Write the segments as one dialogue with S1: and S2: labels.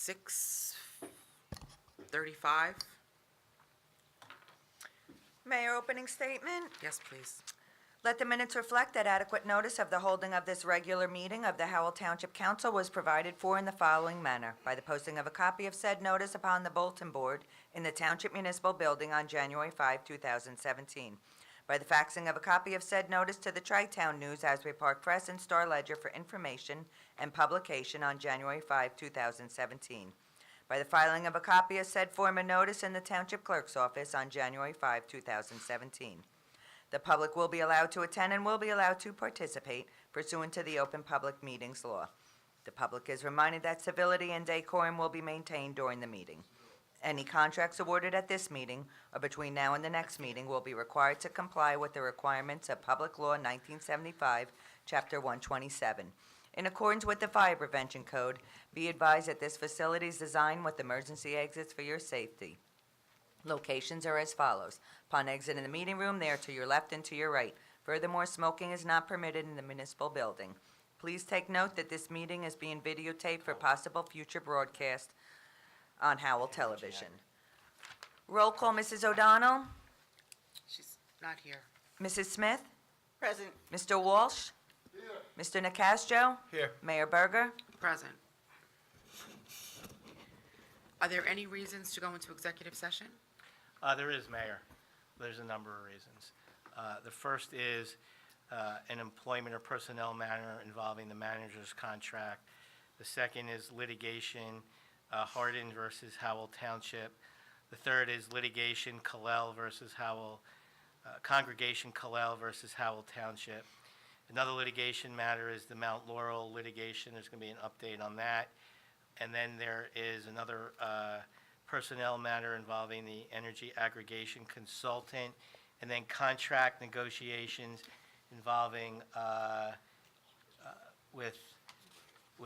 S1: 6:35.
S2: Mayor, opening statement.
S1: Yes, please.
S2: Let the minutes reflect that adequate notice of the holding of this regular meeting of the Howell Township Council was provided for in the following manner: by the posting of a copy of said notice upon the bulletin board in the Township Municipal Building on January 5, 2017, by the faxing of a copy of said notice to the Tri-Town News, Asbury Park Press, and Star Ledger for information and publication on January 5, 2017, by the filing of a copy of said form of notice in the Township Clerk's office on January 5, 2017. The public will be allowed to attend and will be allowed to participate pursuant to the Open Public Meetings Law. The public is reminded that civility and decorum will be maintained during the meeting. Any contracts awarded at this meeting or between now and the next meeting will be required to comply with the requirements of Public Law 1975, Chapter 127. In accordance with the Fire Prevention Code, be advised that this facility is designed with emergency exits for your safety. Locations are as follows: upon exiting the meeting room, they are to your left and to your right. Furthermore, smoking is not permitted in the municipal building. Please take note that this meeting is being videotaped for possible future broadcast on Howell Television. Roll call, Mrs. O'Donnell.
S1: She's not here.
S2: Mrs. Smith.
S3: Present.
S2: Mr. Walsh. Here. Mr. Nacastro.
S4: Here.
S2: Mayor Berger.
S1: Present. Are there any reasons to go into executive session?
S4: There is, Mayor. There's a number of reasons. The first is an employment or personnel matter involving the manager's contract. The second is litigation, Hardin versus Howell Township. The third is litigation, Congregation Callel versus Howell Township. Another litigation matter is the Mount Laurel litigation. There's going to be an update on that. And then there is another personnel matter involving the energy aggregation consultant, and then contract negotiations involving with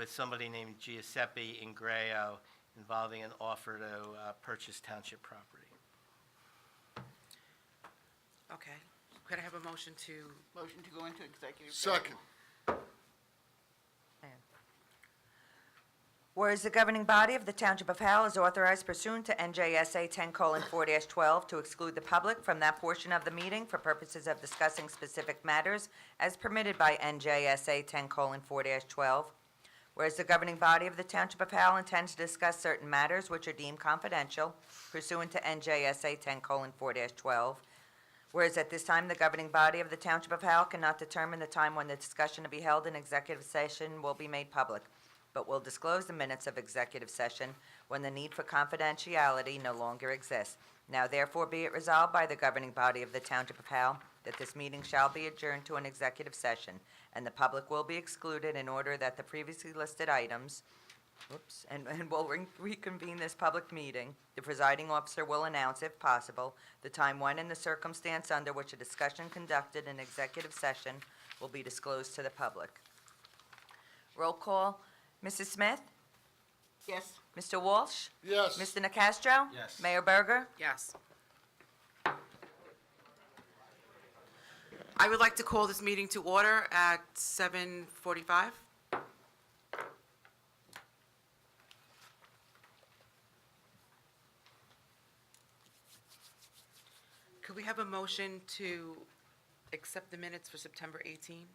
S4: somebody named Giuseppe Ingrao, involving an offer to purchase township property.
S1: Okay. Could I have a motion to?
S3: Motion to go into executive session.
S5: Second.
S2: Whereas the governing body of the Township of Howell is authorized pursuant to NJSA 10:4-12 to exclude the public from that portion of the meeting for purposes of discussing specific matters as permitted by NJSA 10:4-12. Whereas the governing body of the Township of Howell intends to discuss certain matters which are deemed confidential pursuant to NJSA 10:4-12. Whereas at this time, the governing body of the Township of Howell cannot determine the time when the discussion to be held in executive session will be made public, but will disclose the minutes of executive session when the need for confidentiality no longer exists. Now therefore be it resolved by the governing body of the Township of Howell that this meeting shall be adjourned to an executive session, and the public will be excluded in order that the previously listed items, and will reconvene this public meeting. The presiding officer will announce, if possible, the time when and the circumstance under which a discussion conducted in executive session will be disclosed to the public. Roll call. Mrs. Smith?
S3: Yes.
S2: Mr. Walsh?
S5: Yes.
S2: Mr. Nacastro?
S4: Yes.
S2: Mayor Berger?
S1: Yes. I would like to call this meeting to order at 7:45. Could we have a motion to accept the minutes for September 18?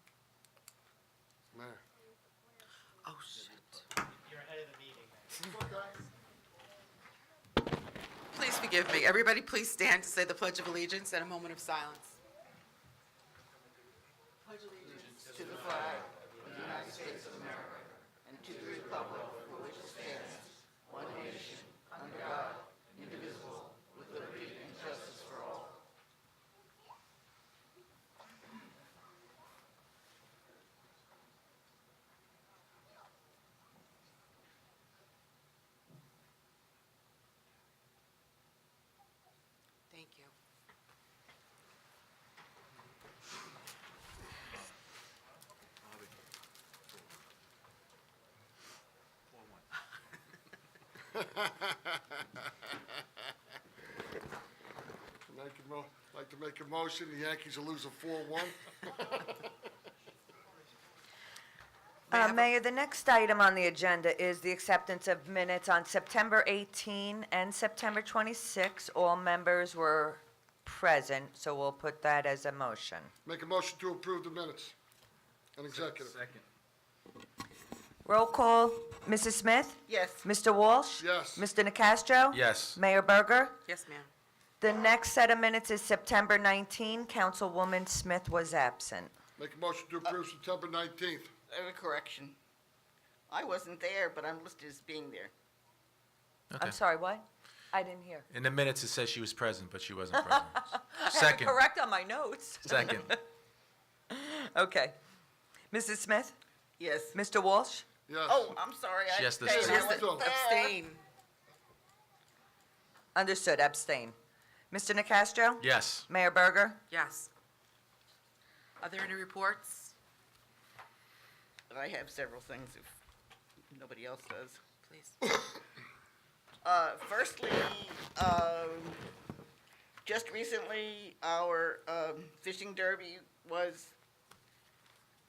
S5: Mayor.
S1: Oh, shit.
S4: You're ahead of the meeting.
S1: Please forgive me. Everybody, please stand to say the Pledge of Allegiance and a moment of silence.
S3: Pledge allegiance to the flag of the United States of America and to the republic for which it stands, one nation, under God, indivisible, with liberty and justice for all.
S1: Thank you.
S5: Like to make a motion, the Yankees will lose a 4-1.
S1: I have a-
S2: Mayor, the next item on the agenda is the acceptance of minutes on September 18 and September 26. All members were present, so we'll put that as a motion.
S5: Make a motion to approve the minutes. An executive.
S6: Second.
S2: Roll call, Mrs. Smith?
S3: Yes.
S2: Mr. Walsh?
S5: Yes.
S2: Mr. Nacastro?
S6: Yes.
S2: Mayor Berger?
S1: Yes, ma'am.
S2: The next set of minutes is September 19. Councilwoman Smith was absent.
S5: Make a motion to approve September 19th.
S3: I have a correction. I wasn't there, but I'm listed as being there.
S2: I'm sorry, what? I didn't hear.
S6: In the minutes, it says she was present, but she wasn't present.
S2: I have it
S6: Second.
S2: correct on my notes.
S6: Second.
S2: Okay. Mrs. Smith?
S3: Yes.
S2: Mr. Walsh?
S5: Yes.
S3: Oh, I'm sorry.
S6: She has to
S3: abstained.
S6: abstain.
S3: I wasn't there.
S1: Abstain.
S2: Understood, abstain. Mr. Nacastro?
S6: Yes.
S2: Mayor Berger?
S1: Yes. Are there any reports?
S3: I have several things if nobody else does.
S1: Please.
S3: Firstly, just recently, our fishing derby was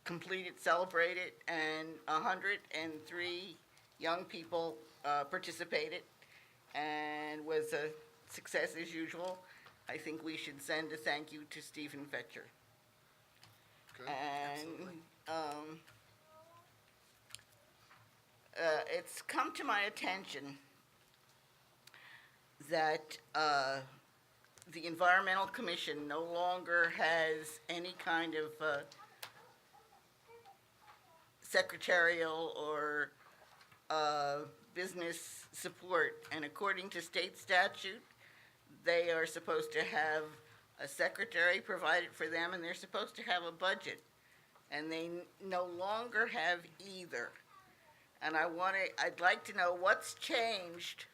S3: completed, celebrated, and 103 young people participated, and was a success as usual. I think we should send a thank you to Stephen Fetcher.
S5: Okay.
S3: And it's come to my attention that the Environmental Commission no longer has any kind of secretarial or business support. And according to state statute, they are supposed to have a secretary provided for them, and they're supposed to have a budget. And they no longer have either. And I'd like to know what's changed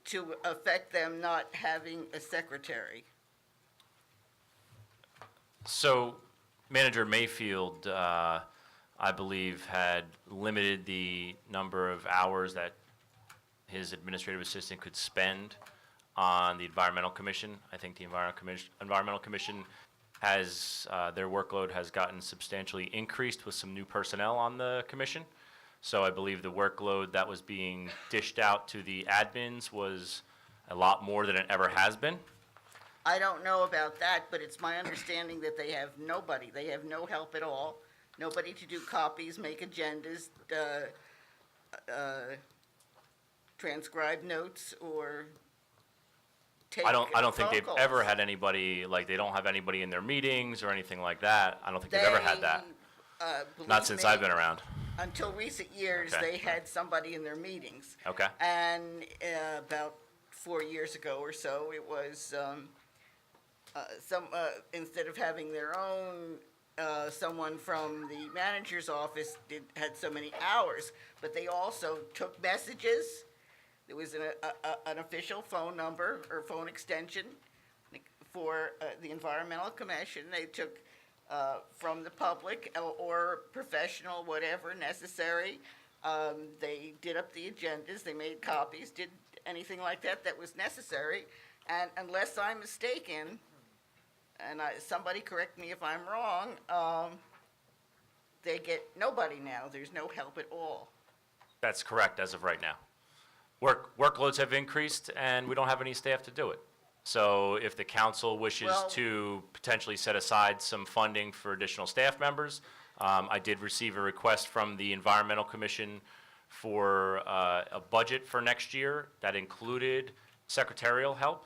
S3: to affect them not having a secretary.
S7: So, Manager Mayfield, I believe, had limited the number of hours that his administrative assistant could spend on the Environmental Commission. I think the Environmental Commission has, their workload has gotten substantially increased with some new personnel on the commission. So I believe the workload that was being dished out to the admins was a lot more than it ever has been.
S3: I don't know about that, but it's my understanding that they have nobody. They have no help at all. Nobody to do copies, make agendas, transcribe notes, or take
S7: I don't think
S3: phone
S7: they've
S3: calls.
S7: ever had anybody, like, they don't have anybody in their meetings or anything like that. I don't think they've ever had that.
S3: Believe
S7: Not since
S3: me,
S7: I've been around.
S3: Until recent years,
S7: Okay.
S3: they had somebody in their meetings.
S7: Okay.
S3: And about 4 years ago or so, it was instead of having their own, someone from the manager's office had so many hours, but they also took messages. There was an official phone number or phone extension for the Environmental Commission. They took from the public or professional, whatever necessary. They did up the agendas, they made copies, did anything like that that was necessary. And unless I'm mistaken, and somebody correct me if I'm wrong, they get nobody now. There's no help at all.
S7: That's correct as of right now. Workloads have increased, and we don't have any staff to do it. So if the council wishes
S3: Well-
S7: to potentially set aside some funding for additional staff members, I did receive a request from the Environmental Commission for a budget for next year that included secretarial help.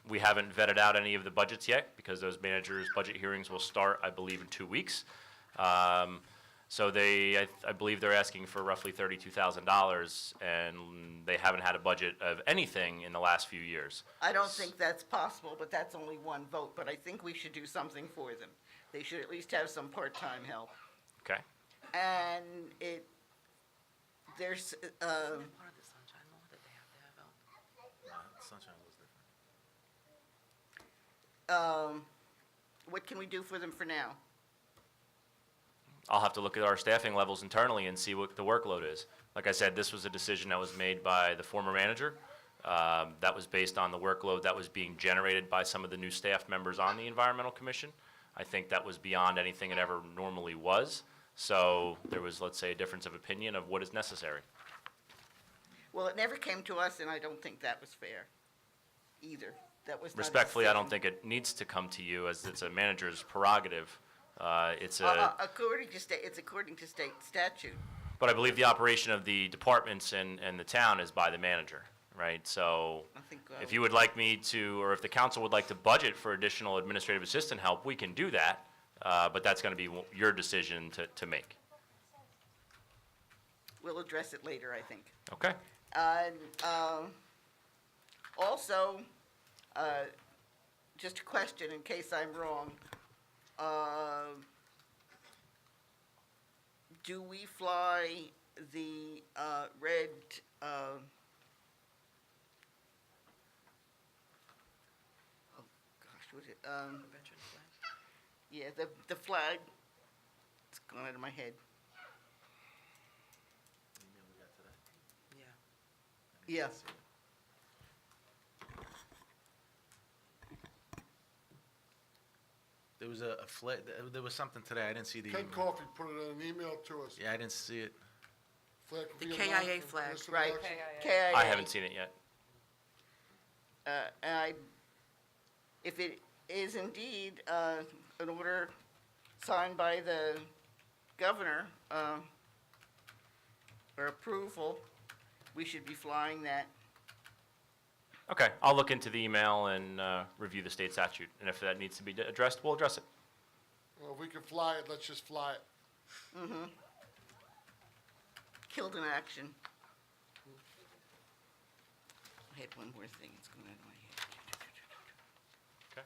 S7: We haven't vetted out any of the budgets yet because those managers' budget hearings will start, I believe, in 2 weeks. So I believe they're asking for roughly $32,000, and they haven't had a budget of anything in the last few years.
S3: I don't think that's possible, but that's only one vote. But I think we should do something for them. They should at least have some part-time help.
S7: Okay?
S3: And there's,
S1: Part of the sunshine law that they have to have help.
S6: Sunshine was different.
S3: what can we do for them for now?
S7: I'll have to look at our staffing levels internally and see what the workload is. Like I said, this was a decision that was made by the former manager. That was based on the workload that was being generated by some of the new staff members on the Environmental Commission. I think that was beyond anything it ever normally was. So there was, let's say, a difference of opinion of what is necessary.
S3: Well, it never came to us, and I don't think that was fair either. That was not a
S7: Respectfully, I don't
S3: decision.
S7: think it needs to come to you, as it's a manager's prerogative. It's
S3: It's according to state statute.
S7: But I believe the operation of the departments and the town is by the manager, right? So
S3: I think,
S7: if you would like me to, or if the council would like to budget for additional administrative assistant help, we can do that. But that's going to be your decision to make.
S3: We'll address it later, I think.
S7: Okay?
S3: Also, just a question in case I'm wrong. Do we fly the red, oh gosh, what is it? Yeah, the flag, it's gone out of my head.
S1: Yeah.
S3: Yeah.
S6: There was a flag, there was something today, I didn't see the
S5: Ken
S6: email.
S5: Coffey put it in an email to us.
S6: Yeah, I didn't see it.
S5: Flag
S1: The
S5: will be
S1: KIA
S5: announced for
S1: flag.
S5: municipal
S3: Right.
S5: election.
S3: KIA.
S7: I haven't seen it yet.
S3: And if it is indeed an order signed by the governor, or approval, we should be flying that.
S7: Okay, I'll look into the email and review the state statute. And if that needs to be addressed, we'll address it.
S5: Well, if we can fly it, let's just fly it.
S3: Killed in action. I had one more thing, it's going out of my head.
S7: Okay.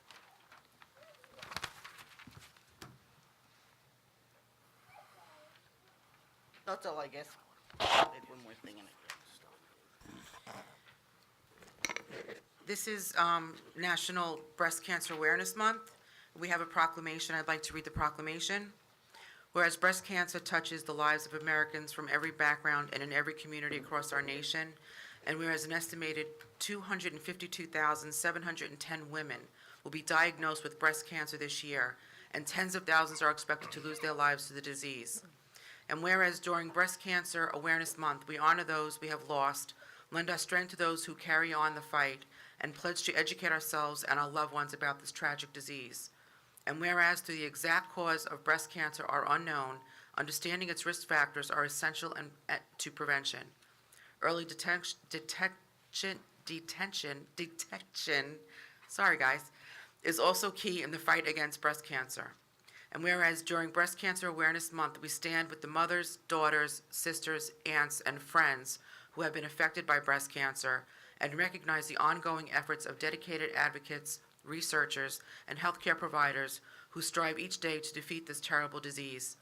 S3: That's all, I guess. I had one more thing in it.
S1: This is National Breast Cancer Awareness Month. We have a proclamation. I'd like to read the proclamation. Whereas breast cancer touches the lives of Americans from every background and in every community across our nation, and whereas an estimated 252,710 women will be diagnosed with breast cancer this year, and tens of thousands are expected to lose their lives to the disease. And whereas during Breast Cancer Awareness Month, we honor those we have lost, lend our strength to those who carry on the fight, and pledge to educate ourselves and our loved ones about this tragic disease. And whereas the exact cause of breast cancer are unknown, understanding its risk factors are essential to prevention. Early detection, sorry guys, is also key in the fight against breast cancer. And whereas during Breast Cancer Awareness Month, we stand with the mothers, daughters, sisters, aunts, and friends who have been affected by breast cancer, and recognize the ongoing efforts of dedicated advocates, researchers, and healthcare providers who strive each day to defeat this terrible disease.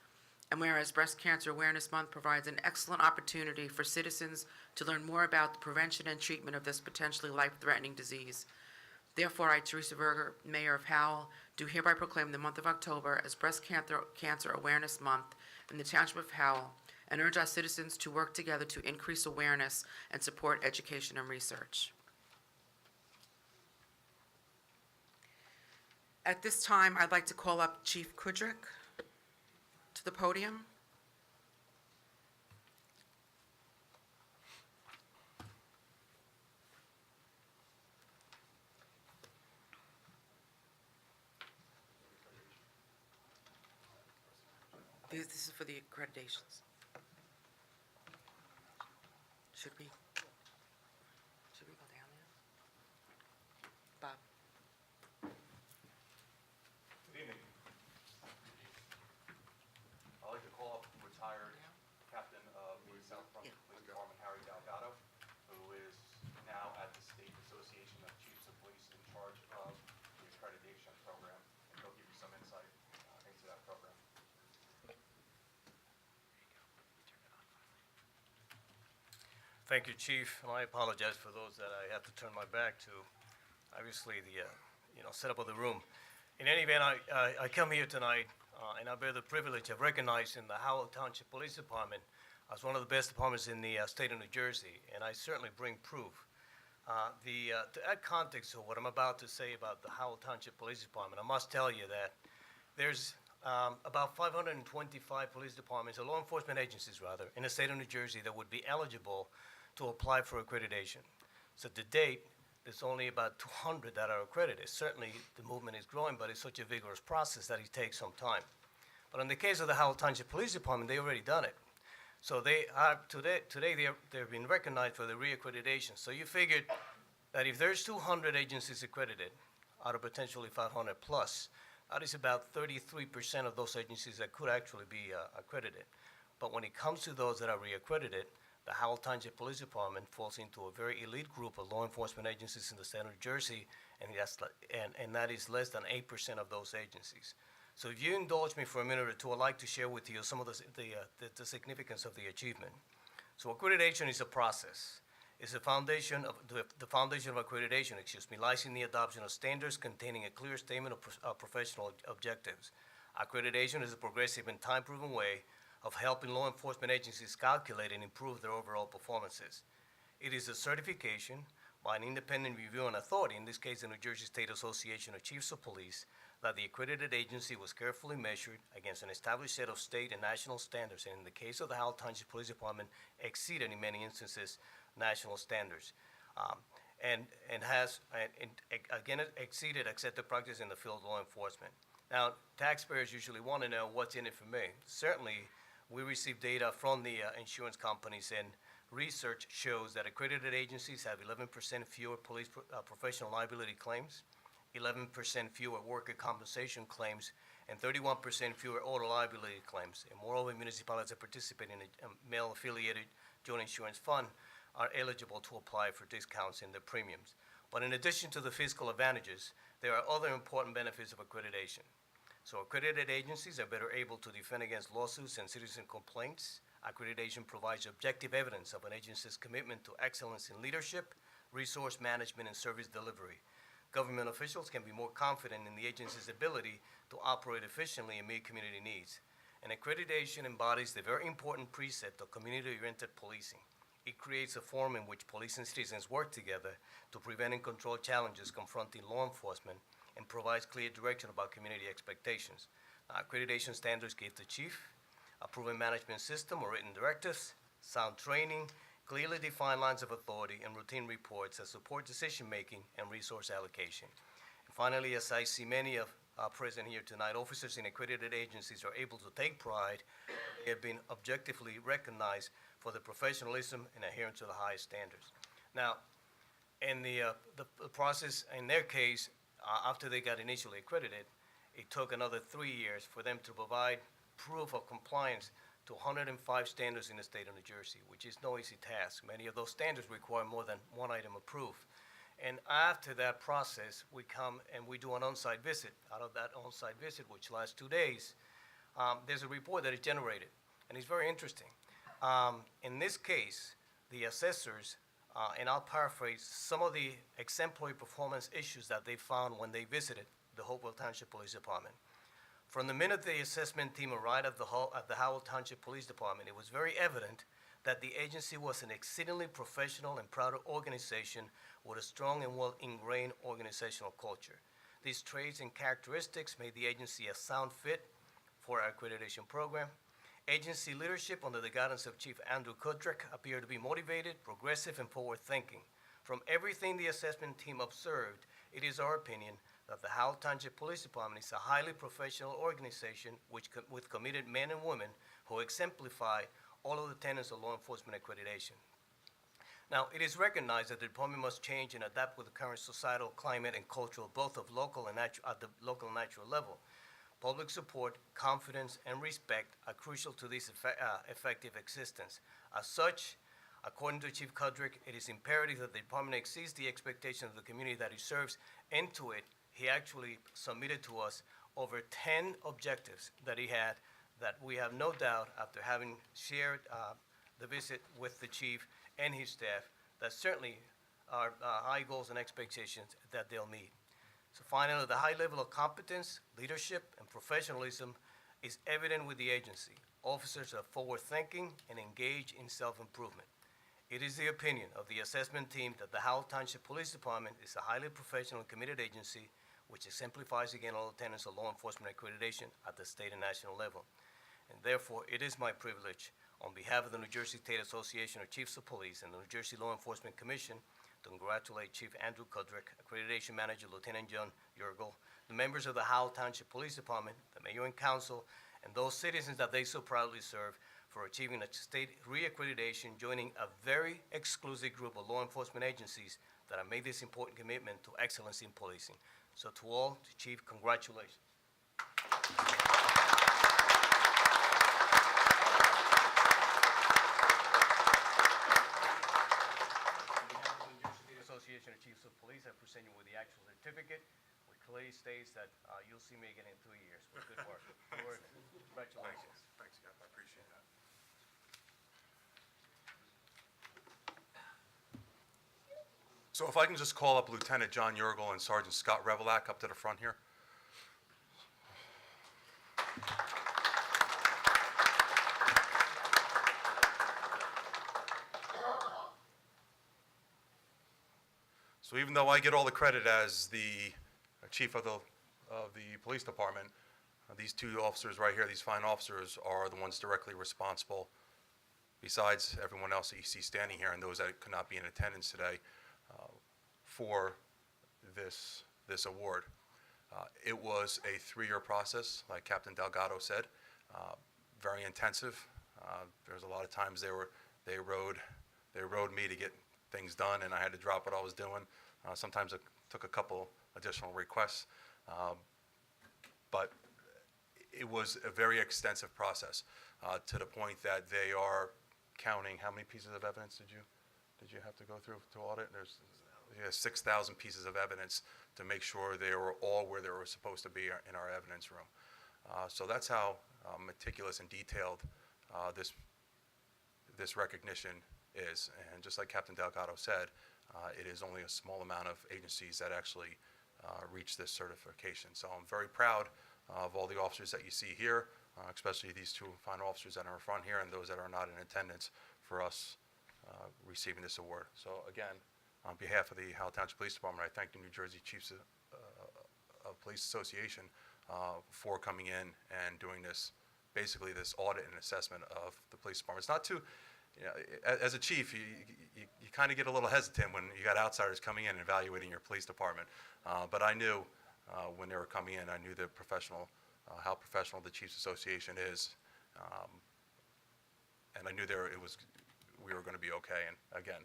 S1: And whereas Breast Cancer Awareness Month provides an excellent opportunity for citizens to learn more about the prevention and treatment of this potentially life-threatening disease. Therefore, I, Teresa Berger, Mayor of Howell, do hereby proclaim the month of October as Breast Cancer Awareness Month in the Township of Howell, and urge our citizens to work together to increase awareness and support education and research. At this time, I'd like to call up Chief Kudrick to the podium. This is for the accreditations. Should we go down there? Bob?
S8: Good evening. I'd like to call up retired Captain of the South Brunswick Police Department, Harry Delgado, who is now at the State Association of Chiefs of Police in charge of the accreditation program, and he'll give you some insight into that program.
S9: Thank you, Chief, and I apologize for those that I have to turn my back to. Obviously, the setup of the room. In any event, I come here tonight, and I bear the privilege of recognizing the Howell Township Police Department as one of the best departments in the state of New Jersey, and I certainly bring proof. To add context to what I'm about to say about the Howell Township Police Department, I must tell you that there's about 525 police departments, or law enforcement agencies rather, in the state of New Jersey that would be eligible to apply for accreditation. So to date, there's only about 200 that are accredited. Certainly, the movement is growing, but it's such a vigorous process that it takes some time. But in the case of the Howell Township Police Department, they already done it. So they are, today they've been recognized for the reaccreditation. So you figured that if there's 200 agencies accredited out of potentially 500 plus, that is about 33% of those agencies that could actually be accredited. But when it comes to those that are reaccredited, the Howell Township Police Department falls into a very elite group of law enforcement agencies in the state of New Jersey, and that is less than 8% of those agencies. So if you indulge me for a minute or two, I'd like to share with you some of the significance of the achievement. So accreditation is a process. It's the foundation of accreditation, lies in the adoption of standards containing a clear statement of professional objectives. Accreditation is a progressive and time-proven way of helping law enforcement agencies calculate and improve their overall performances. It is a certification by an independent reviewing authority, in this case the New Jersey State Association of Chiefs of Police, that the accredited agency was carefully measured against an established set of state and national standards, and in the case of the Howell Township Police Department, exceeded in many instances national standards, and exceeded accepted practice in the field of law enforcement. Now, taxpayers usually want to know what's in it for me. Certainly, we receive data from the insurance companies, and research shows that accredited agencies have 11% fewer police professional liability claims, 11% fewer worker compensation claims, and 31% fewer auto liability claims. And moreover, municipalities that participate in a male-affiliated joint insurance fund are eligible to apply for discounts in their premiums. But in addition to the fiscal advantages, there are other important benefits of accreditation. So accredited agencies are better able to defend against lawsuits and citizen complaints. Accreditation provides objective evidence of an agency's commitment to excellence in leadership, resource management, and service delivery. Government officials can be more confident in the agency's ability to operate efficiently and meet community needs. And accreditation embodies the very important precept of community-oriented policing. It creates a forum in which police and citizens work together to prevent and control challenges confronting law enforcement, and provides clear direction about community expectations. Accreditation standards give the chief a proven management system or written directives, sound training, clearly defined lines of authority, and routine reports that support decision-making and resource allocation. And finally, as I see many of present here tonight, officers in accredited agencies are able to take pride. They have been objectively recognized for their professionalism and adherence to the highest standards. Now, in the process, in their case, after they got initially accredited, it took another 3 years for them to provide proof of compliance to 105 standards in the state of New Jersey, which is no easy task. Many of those standards require more than one item of proof. And after that process, we come and we do an on-site visit. Out of that on-site visit, which lasts 2 days, there's a report that is generated, and it's very interesting. In this case, the assessors, and I'll paraphrase, some of the exemplary performance issues that they found when they visited the Howell Township Police Department. From the minute the assessment team arrived at the Howell Township Police Department, it was very evident that the agency was an exceedingly professional and proud organization with a strong and well-ingrained organizational culture. These traits and characteristics made the agency a sound fit for our accreditation program. Agency leadership under the guidance of Chief Andrew Kudrick appeared to be motivated, progressive, and forward-thinking. From everything the assessment team observed, it is our opinion that the Howell Township Police Department is a highly professional organization with committed men and women who exemplify all of the tenets of law enforcement accreditation. Now, it is recognized that the department must change and adapt with the current societal climate and culture, both of local and at the local and natural level. Public support, confidence, and respect are crucial to this effective existence. As such, according to Chief Kudrick, it is imperative that the department exceeds the expectations of the community that it serves. Into it, he actually submitted to us over 10 objectives that he had that we have no doubt, after having shared the visit with the chief and his staff, that certainly are high goals and expectations that they'll meet. So finally, the high level of competence, leadership, and professionalism is evident with the agency. Officers are forward-thinking and engaged in self-improvement. It is the opinion of the assessment team that the Howell Township Police Department is a highly professional and committed agency which exemplifies again all tenets of law enforcement accreditation at the state and national level. And therefore, it is my privilege, on behalf of the New Jersey State Association of Chiefs of Police and the New Jersey Law Enforcement Commission, to congratulate Chief Andrew Kudrick, Accreditation Manager Lieutenant John Yurgel, the members of the Howell Township Police Department, the Mayor and Council, and those citizens that they so proudly serve for achieving a state reaccreditation, joining a very exclusive group of law enforcement agencies that have made this important commitment to excellence in policing. So to all, to Chief, congratulations. On behalf of the New Jersey State Association of Chiefs of Police, I present you with the actual certificate, which clearly states that you'll see me again in 2 years. But good work. Good work. Congratulations.
S8: Thanks, Cap, I appreciate that. So if I can just call up Lieutenant John Yurgel and Sergeant Scott Revelak up to the front here. So even though I get all the credit as the chief of the police department, these two officers right here, these fine officers, are the ones directly responsible, besides everyone else that you see standing here and those that could not be in attendance today, for this award. It was a 3-year process, like Captain Delgado said, very intensive. There's a lot of times they rode me to get things done, and I had to drop what I was doing. Sometimes it took a couple additional requests, but it was a very extensive process, to the point that they are counting. How many pieces of evidence did you have to go through to audit? There's 6,000 pieces of evidence to make sure they were all where they were supposed to be in our evidence room. So that's how meticulous and detailed this recognition is. And just like Captain Delgado said, it is only a small amount of agencies that actually reach this certification. So I'm very proud of all the officers that you see here, especially these two fine officers that are in front here and those that are not in attendance, for us receiving this award. So again, on behalf of the Howell Township Police Department, I thank the New Jersey Chiefs of Police Association for coming in and doing this, basically this audit and assessment of the police department. It's not too, as a chief, you kind of get a little hesitant when you got outsiders coming in and evaluating your police department. But I knew when they were coming in, I knew how professional the Chiefs Association is, and I knew we were going to be okay. And again,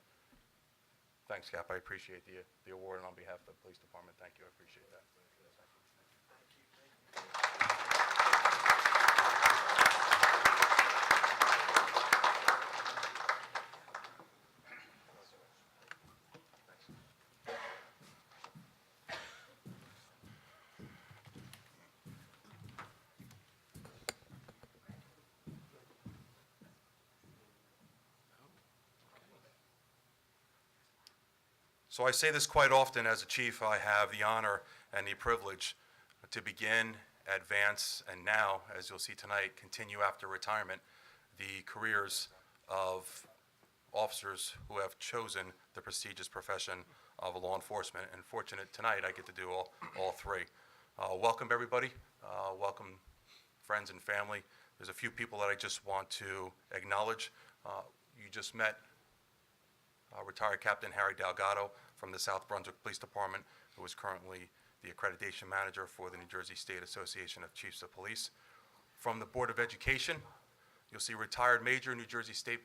S8: thanks, Cap. I appreciate the award, and on behalf of the police department, thank you. I appreciate that. So I say this quite often as a chief. I have the honor and the privilege to begin, advance, and now, as you'll see tonight, continue after retirement, the careers of officers who have chosen the prestigious profession of law enforcement. And fortunate tonight, I get to do all three. Welcome, everybody. Welcome, friends and family. There's a few people that I just want to acknowledge. You just met retired Captain Harry Delgado from the South Brunswick Police Department, who is currently the accreditation manager for the New Jersey State Association of Chiefs of Police. From the Board of Education, you'll see retired Major New Jersey State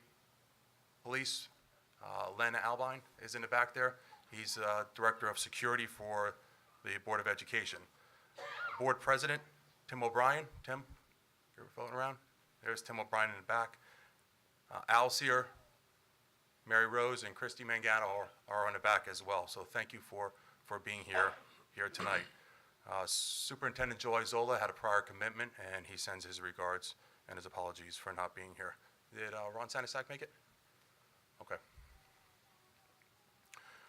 S8: Police, Len Albine is in the back there. He's Director of Security for the Board of Education. Board President, Tim O'Brien. Tim, you're floating around? There's Tim O'Brien in the back. Al Sear, Mary Rose, and Christy Mangano are on the back as well. So thank you for being here tonight. Superintendent Joy Zola had a prior commitment, and he sends his regards and his apologies for not being here. Did Ron Sanisak make it? Okay.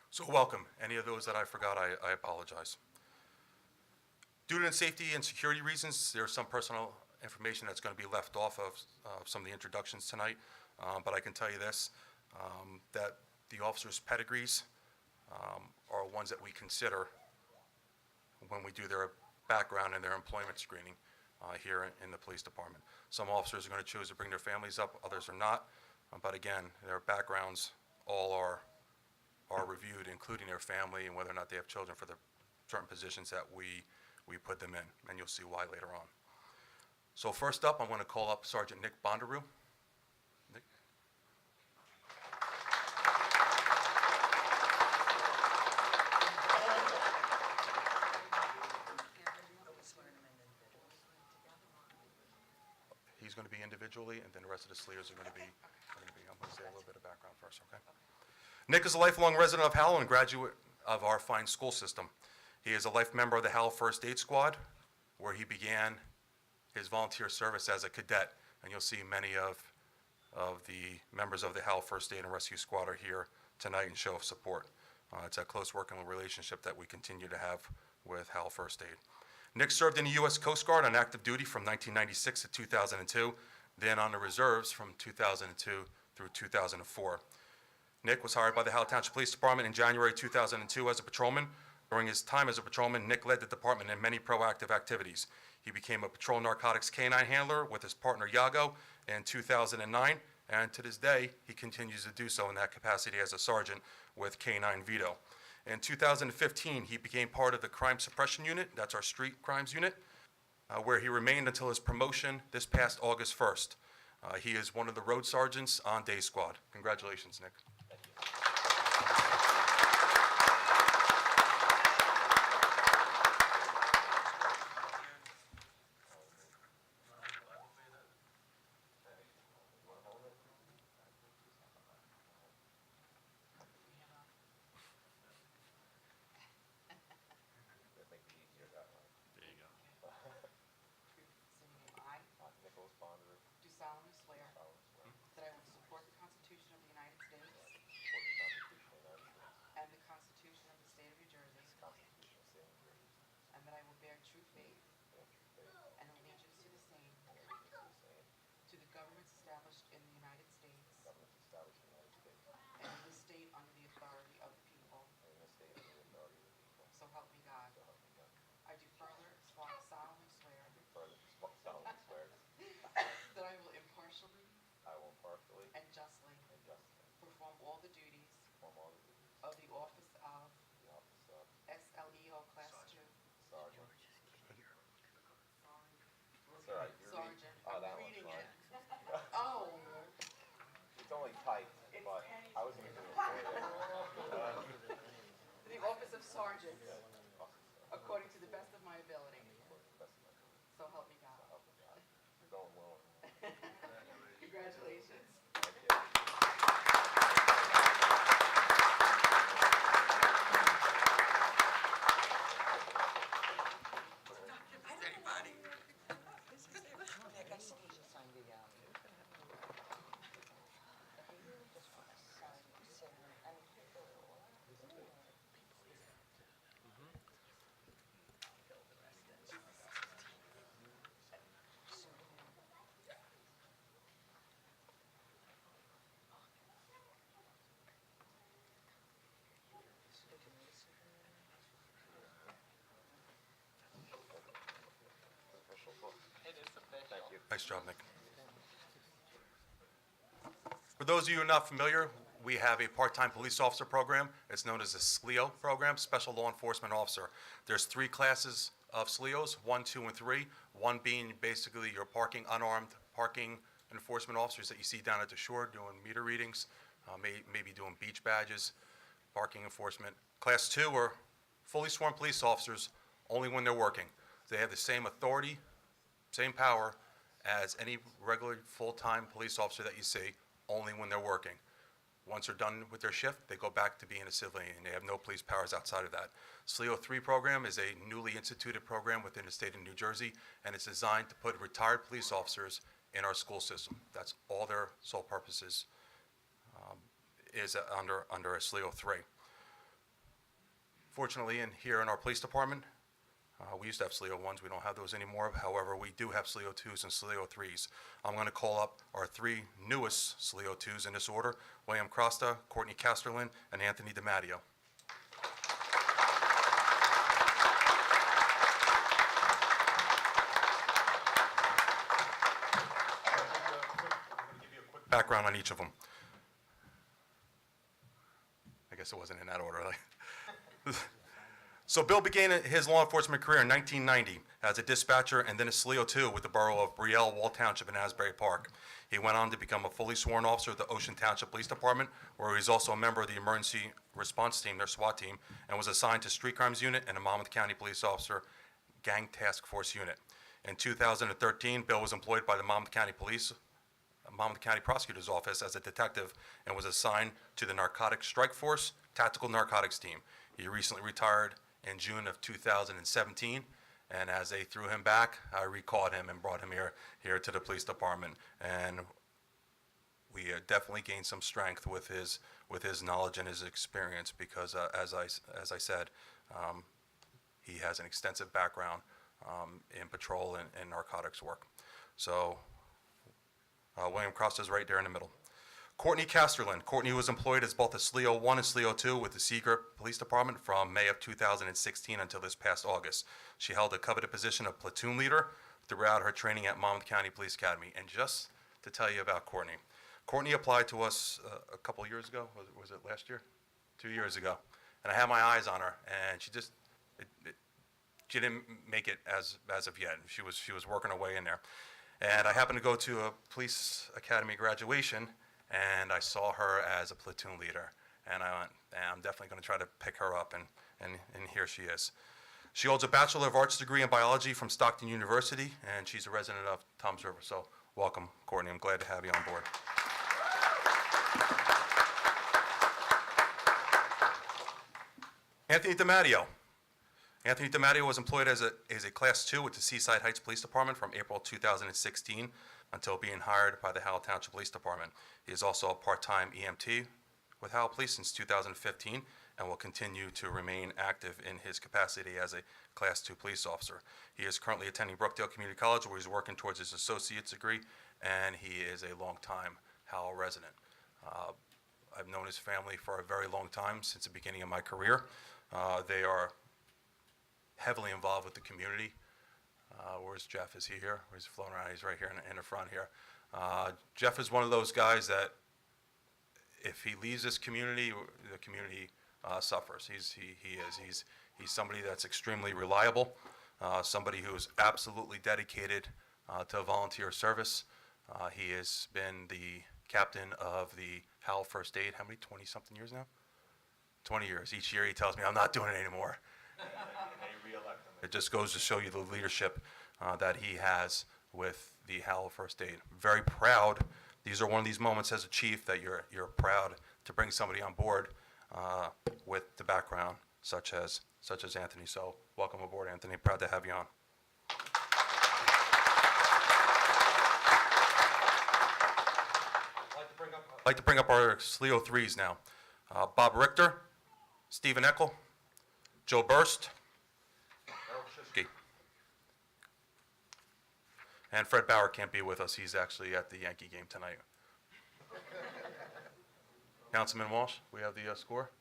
S8: So welcome. Any of those that I forgot, I apologize. Due to safety and security reasons, there's some personal information that's going to be left off of some of the introductions tonight, but I can tell you this, that the officers' pedigrees are ones that we consider when we do their background and their employment screening here in the police department. Some officers are going to choose to bring their families up, others are not. But again, their backgrounds all are reviewed, including their family and whether or not they have children for the certain positions that we put them in, and you'll see why later on. So first up, I'm going to call up Sergeant Nick Bondaroo. Nick? He's going to be individually, and then the rest of the SLEOs are going to be, I'm going to say a little bit of background first, okay? Nick is a lifelong resident of Howell and graduate of our fine school system. He is a life member of the Howell First Aid Squad, where he began his volunteer service as a cadet, and you'll see many of the members of the Howell First Aid and Rescue Squad are here tonight in show of support. It's a close working relationship that we continue to have with Howell First Aid. Nick served in the U.S. Coast Guard on active duty from 1996 to 2002, then on the reserves from 2002 through 2004. Nick was hired by the Howell Township Police Department in January 2002 as a patrolman. During his time as a patrolman, Nick led the department in many proactive activities. He became a patrol narcotics canine handler with his partner Yago in 2009, and to this day, he continues to do so in that capacity as a sergeant with K9 Vito. In 2015, he became part of the Crime Suppression Unit, that's our street crimes unit, where he remained until his promotion this past August 1st. He is one of the road sergeants on Day Squad. Congratulations, Nick.
S1: Do solemnly swear that I will support the Constitution of the United States and the Constitution of the State of New Jersey, and that I will bear true faith and allegiance to the same, to the governments established in the United States and in this state under the authority of the people. So help me God. I do further solemnly swear that I will impartially and justly perform all the duties of the office of SLEO Class 2 Sergeant. I'm reading it. Oh.
S8: It's only typed, but I was going to do it.
S1: The office of Sergeant, according to the best of my ability. So help me God.
S8: You're going well.
S1: Congratulations.
S8: Nice job, Nick. For those of you who are not familiar, we have a part-time police officer program. It's known as the SLEO program, Special Law Enforcement Officer. There's 3 classes of SLEOs, 1, 2, and 3. 1 being basically your unarmed parking enforcement officers that you see down at the shore doing meter readings, maybe doing beach badges, parking enforcement. Class 2 are fully sworn police officers only when they're working. They have the same authority, same power as any regular full-time police officer that you see, only when they're working. Once they're done with their shift, they go back to being a civilian. They have no police powers outside of that. SLEO 3 program is a newly instituted program within the state of New Jersey, and it's designed to put retired police officers in our school system. That's all their sole purposes is under a SLEO 3. Fortunately, here in our police department, we used to have SLEO 1s. We don't have those anymore. However, we do have SLEO 2s and SLEO 3s. I'm going to call up our 3 newest SLEO 2s in this order: William Costa, Courtney Casterlin, and Anthony DiMatteo. background on each of them. I guess it wasn't in that order. So Bill began his law enforcement career in 1990 as a dispatcher and then a SLEO 2 with the borough of Brielle, Howell Township, in Asbury Park. He went on to become a fully sworn officer of the Ocean Township Police Department, where he was also a member of the Emergency Response Team, their SWAT team, and was assigned to Street Crimes Unit and a Monmouth County Police Officer Gang Task Force Unit. In 2013, Bill was employed by the Monmouth County Prosecutor's Office as a detective and was assigned to the Narcotics Strike Force Tactical Narcotics Team. He recently retired in June of 2017, and as they threw him back, I recalled him and brought him here to the police department. And we definitely gained some strength with his knowledge and his experience because, as I said, he has an extensive background in patrol and narcotics work. So William Cross is right there in the middle. Courtney Casterlin. Courtney was employed as both a SLEO 1 and SLEO 2 with the Seagirt Police Department from May of 2016 until this past August. She held a coveted position of platoon leader throughout her training at Monmouth County Police Academy. And just to tell you about Courtney, Courtney applied to us a couple years ago. Was it last year? 2 years ago. And I had my eyes on her, and she didn't make it as of yet. She was working her way in there. And I happened to go to a police academy graduation, and I saw her as a platoon leader. And I went, I'm definitely going to try to pick her up, and here she is. She holds a Bachelor of Arts degree in biology from Stockton University, and she's a resident of Toms River. So welcome, Courtney. I'm glad to have you on board. Anthony DiMatteo. Anthony DiMatteo was employed as a Class 2 with the Seaside Heights Police Department from April 2016 until being hired by the Howell Township Police Department. He is also a part-time EMT with Howell Police since 2015 and will continue to remain active in his capacity as a Class 2 police officer. He is currently attending Brookdale Community College, where he's working towards his associate's degree, and he is a longtime Howell resident. I've known his family for a very long time, since the beginning of my career. They are heavily involved with the community. Where's Jeff? Is he here? Or he's floating around? He's right here in the front here. Jeff is one of those guys that if he leaves this community, the community suffers. He's somebody that's extremely reliable, somebody who is absolutely dedicated to volunteer service. He has been the captain of the Howell First Aid, how many, 20-something years now? 20 years. Each year he tells me, I'm not doing it anymore. It just goes to show you the leadership that he has with the Howell First Aid. Very proud. These are one of these moments as a chief that you're proud to bring somebody on board with the background such as Anthony. So welcome aboard, Anthony. Proud to have you on. I'd like to bring up our SLEO 3s now. Bob Richter, Stephen Eckel, Joe Burst, and Fred Bauer can't be with us. He's actually at the Yankee game tonight. Councilman Walsh, we have the score?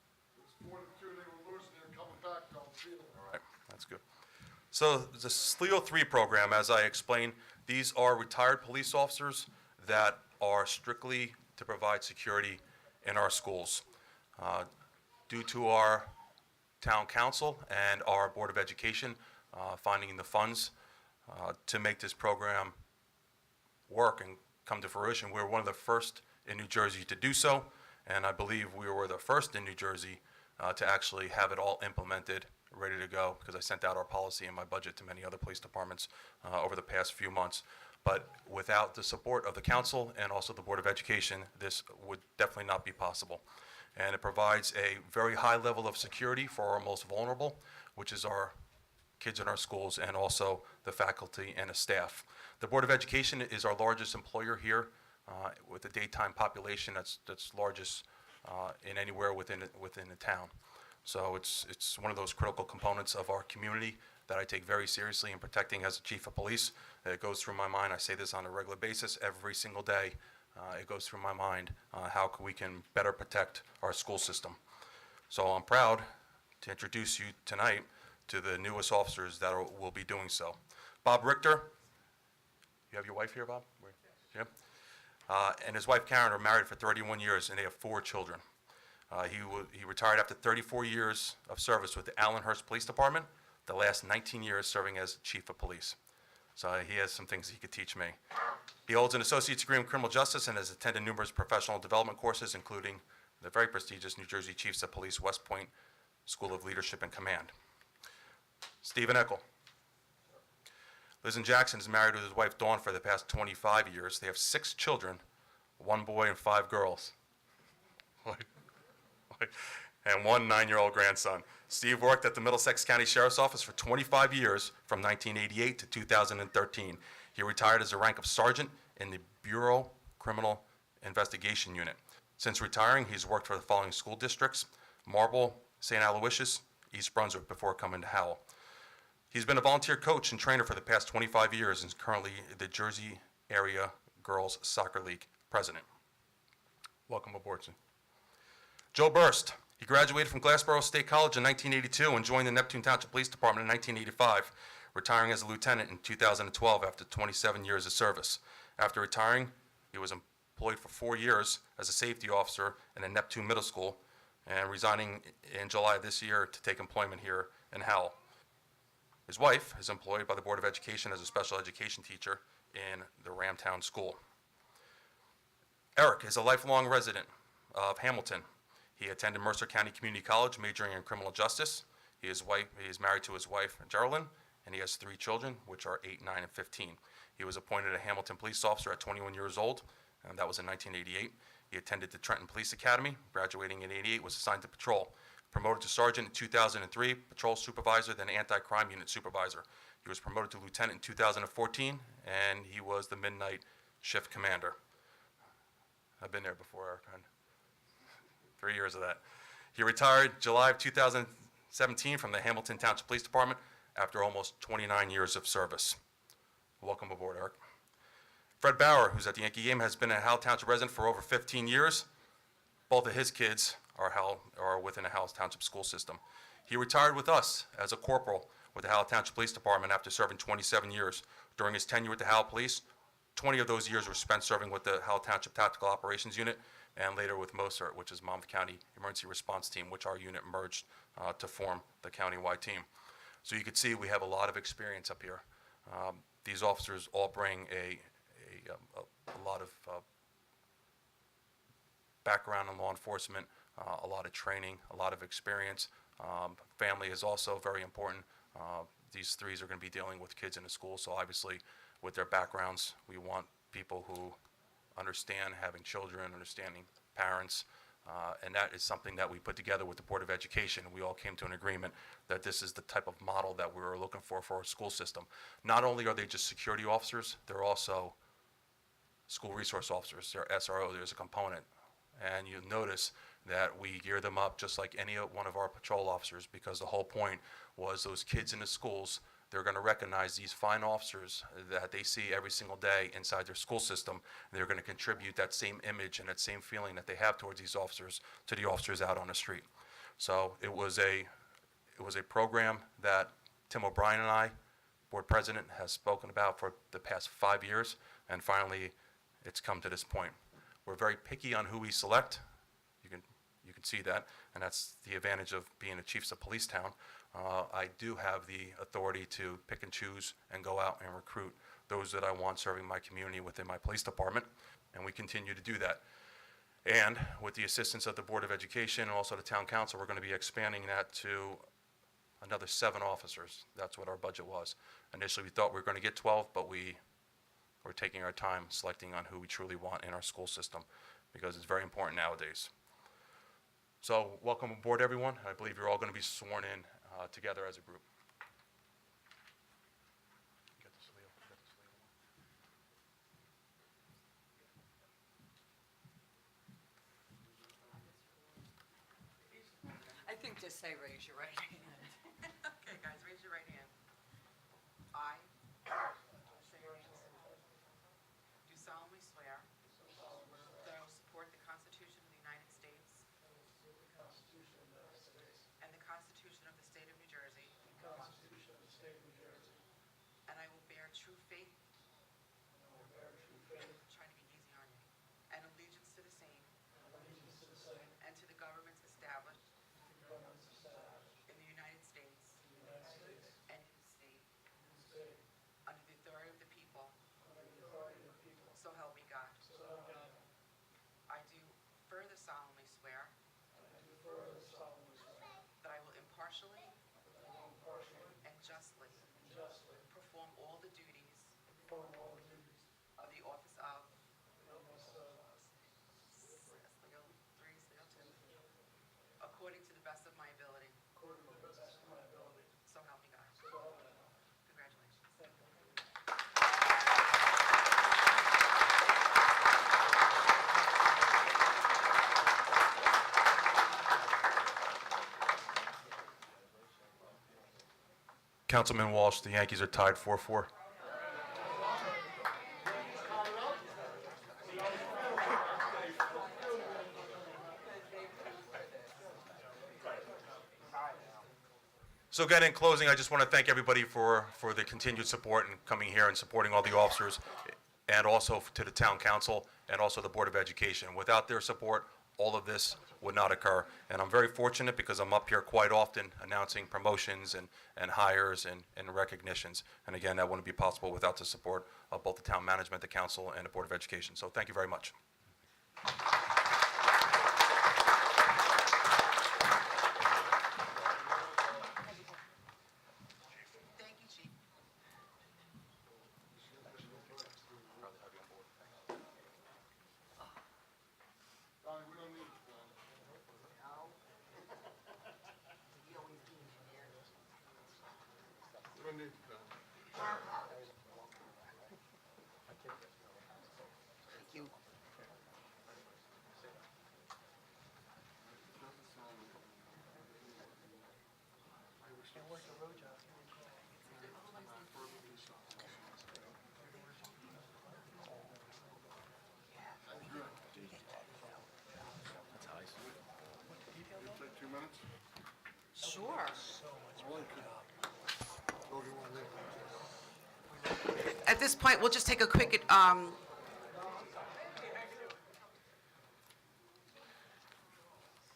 S5: It's 4-2, they were losing, they're coming back, though, field.
S8: All right, that's good. So the SLEO 3 program, as I explained, these are retired police officers that are strictly to provide security in our schools. Due to our town council and our Board of Education finding the funds to make this program work and come to fruition, we were one of the first in New Jersey to do so, and I believe we were the first in New Jersey to actually have it all implemented, ready to go, because I sent out our policy and my budget to many other police departments over the past few months. But without the support of the council and also the Board of Education, this would definitely not be possible. And it provides a very high level of security for our most vulnerable, which is our kids in our schools and also the faculty and the staff. The Board of Education is our largest employer here with a daytime population that's largest in anywhere within the town. So it's one of those critical components of our community that I take very seriously in protecting as a chief of police. It goes through my mind. I say this on a regular basis every single day. It goes through my mind how we can better protect our school system. So I'm proud to introduce you tonight to the newest officers that will be doing so. Bob Richter, you have your wife here, Bob? Yeah. and his wife Karen are married for 31 years, and they have 4 children. He retired after 34 years of service with the Allenhurst Police Department, the last 19 years serving as chief of police. So he has some things he could teach me. He holds an associate's degree in criminal justice and has attended numerous professional development courses, including the very prestigious New Jersey Chiefs of Police West Point School of Leadership and Command. Stephen Eckel. Liz and Jackson is married with his wife Dawn for the past 25 years. They have 6 children, 1 boy and 5 girls, and 1 9-year-old grandson. Steve worked at the Middlesex County Sheriff's Office for 25 years, from 1988 to 2013. He retired as the rank of sergeant in the Bureau Criminal Investigation Unit. Since retiring, he's worked for the following school districts: Marble, St. Aloysius, East Brunswick, before coming to Howell. He's been a volunteer coach and trainer for the past 25 years and is currently the Jersey Area Girls Soccer League president. Welcome aboard, sir. Joe Burst. He graduated from Glassboro State College in 1982 and joined the Neptune Township Police Department in 1985, retiring as a lieutenant in 2012 after 27 years of service. After retiring, he was employed for 4 years as a safety officer in a Neptune Middle School and resigning in July of this year to take employment here in Howell. His wife is employed by the Board of Education as a special education teacher in the Ramtown School. Eric is a lifelong resident of Hamilton. He attended Mercer County Community College, majoring in criminal justice. He is married to his wife, Geraldine, and he has 3 children, which are 8, 9, and 15. He was appointed a Hamilton police officer at 21 years old, and that was in 1988. He attended the Trenton Police Academy, graduating in 88, was assigned to patrol. Promoted to sergeant in 2003, patrol supervisor, then anti-crime unit supervisor. He was promoted to lieutenant in 2014, and he was the midnight shift commander. I've been there before, Eric. 3 years of that. He retired July of 2017 from the Hamilton Township Police Department after almost 29 years of service. Welcome aboard, Eric. Fred Bauer, who's at the Yankee game, has been a Howell Township resident for over 15 years. Both of his kids are within the Howell Township school system. He retired with us as a corporal with the Howell Township Police Department after serving 27 years. During his tenure with the Howell Police, 20 of those years were spent serving with the Howell Township Tactical Operations Unit and later with MOSERT, which is Monmouth County Emergency Response Team, which our unit merged to form the county-wide team. So you can see we have a lot of experience up here. These officers all bring a lot of background in law enforcement, a lot of training, a lot of experience. Family is also very important. These 3s are going to be dealing with kids in the school, so obviously with their backgrounds, we want people who understand having children, understanding parents, and that is something that we put together with the Board of Education. We all came to an agreement that this is the type of model that we were looking for our school system. Not only are they just security officers, they're also school resource officers. They're SRO, there's a component. And you'll notice that we gear them up just like any one of our patrol officers, because the whole point was those kids in the schools, they're going to recognize these fine officers that they see every single day inside their school system. They're going to contribute that same image and that same feeling that they have towards these officers to the officers out on the street. So it was a program that Tim O'Brien and I, board president, has spoken about for the past 5 years, and finally it's come to this point. We're very picky on who we select. You can see that, and that's the advantage of being a chiefs of police town. I do have the authority to pick and choose and go out and recruit those that I want serving my community within my police department, and we continue to do that. And with the assistance of the Board of Education and also the Town Council, we're going to be expanding that to another 7 officers. That's what our budget was. Initially, we thought we were going to get 12, but we're taking our time selecting on who we truly want in our school system, because it's very important nowadays. So welcome aboard, everyone. I believe you're all going to be sworn in together as a group.
S2: I think just say raise your right hand.
S1: Okay, guys, raise your right hand. I say your names. Do solemnly swear that I will support the Constitution of the United States and the Constitution of the State of New Jersey, and I will bear true faith. Trying to be easy on you.
S8: Councilman Walsh, the Yankees are tied 4-4. So again, in closing, I just want to thank everybody for the continued support and coming here and supporting all the officers, and also to the town council and also the Board of Education. Without their support, all of this would not occur. And I'm very fortunate because I'm up here quite often announcing promotions and hires and recognitions. And again, that wouldn't be possible without the support of both the town management, the council, and the Board of Education. So thank you very much.
S3: Thank you, Chief.
S5: Donnie, we don't need it, Donnie. We don't need it, Donnie.
S3: Thank you.
S5: Take 2 minutes?
S1: Sure.
S5: Or do you want to leave?
S1: At this point, we'll just take a quick,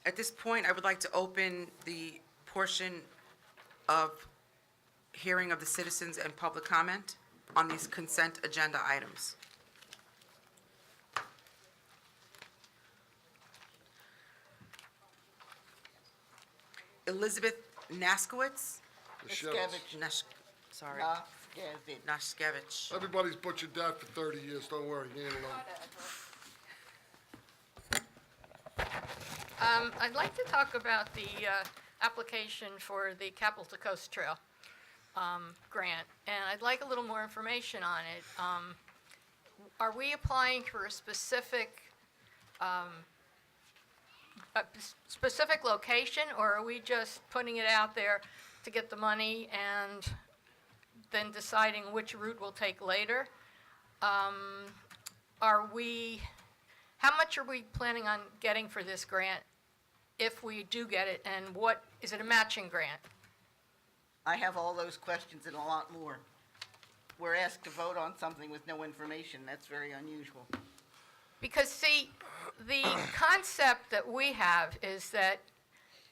S1: at this point, I would like to open the portion of hearing of the citizens and public comment on these consent agenda items. Elizabeth Naskowitz?
S3: Naskevich.
S1: Sorry,
S3: Naskevich.
S1: Naskevich.
S5: Everybody's butchered that for 30 years, don't worry, you ain't alone.
S10: I'd like to talk about the application for the Capital to Coast Trail grant, and I'd like a little more information on it. Are we applying for a specific location, or are we just putting it out there to get the money and then deciding which route we'll take later? How much are we planning on getting for this grant if we do get it, and what, is it a matching grant?
S3: I have all those questions and a lot more. We're asked to vote on something with no information. That's very unusual.
S10: Because, see, the concept that we have is that,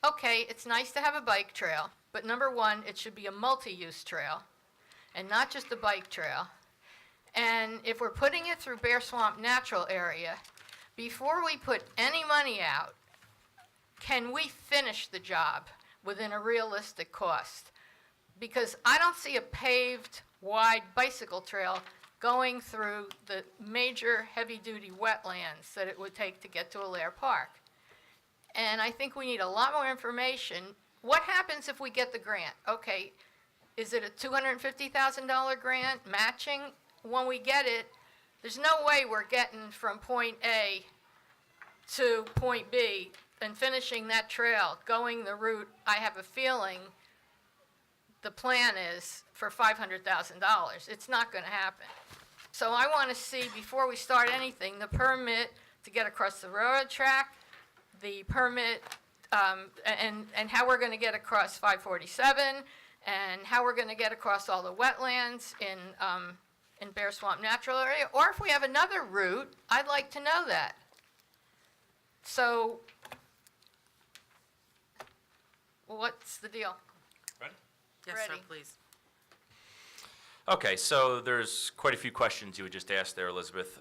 S10: okay, it's nice to have a bike trail, but number one, it should be a multi-use trail and not just a bike trail. And if we're putting it through Bear Swamp Natural Area, before we put any money out, can we finish the job within a realistic cost? Because I don't see a paved, wide bicycle trail going through the major heavy-duty wetlands that it would take to get to Allaire Park. And I think we need a lot more information. What happens if we get the grant? Okay, is it a $250,000 grant matching? When we get it, there's no way we're getting from point A to point B and finishing that trail, going the route. I have a feeling the plan is for $500,000. It's not going to happen. So I want to see, before we start anything, the permit to get across the railroad track, the permit, and how we're going to get across 547, and how we're going to get across all the wetlands in Bear Swamp Natural Area, or if we have another route, I'd like to know that. So, what's the deal?
S1: Yes, sir,
S10: Ready.
S1: please.
S7: Okay, so there's quite a few questions you would just ask there, Elizabeth.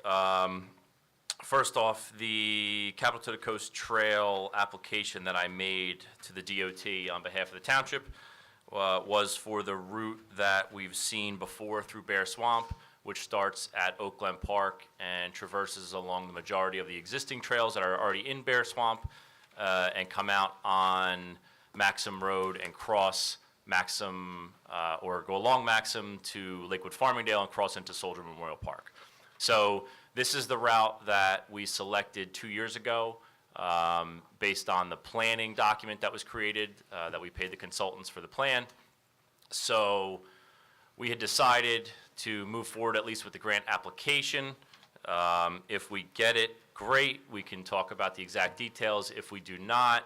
S7: First off, the Capital to the Coast Trail application that I made to the DOT on behalf of the township was for the route that we've seen before through Bear Swamp, which starts at Oak Glen Park and traverses along the majority of the existing trails that are already in Bear Swamp and come out on Maxim Road and cross Maxim, or go along Maxim to Lakewood Farmingdale and cross into Soldier Memorial Park. So this is the route that we selected 2 years ago based on the planning document that was created, that we paid the consultants for the plan. So we had decided to move forward at least with the grant application. If we get it, great, we can talk about the exact details. If we do not,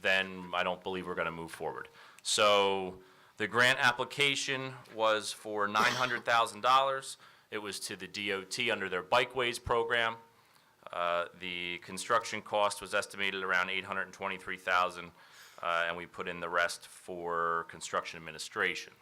S7: then I don't believe we're gonna move forward. So the grant application was for $900,000. It was to the DOT under their Bikeways program. The construction cost was estimated around $823,000, and we put in the rest for construction administration.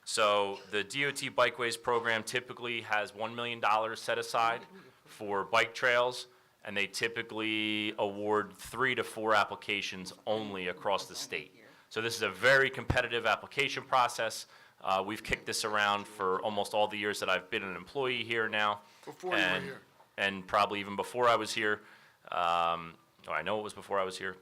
S7: So the DOT Bikeways program typically has $1 million set aside for bike trails, and they typically award 3 to 4 applications only across the state. So this is a very competitive application process. We've kicked this around for almost all the years that I've been an employee here now.
S5: Before you were
S7: and-
S5: here.
S7: And probably even before I was here. I know it was before I was here.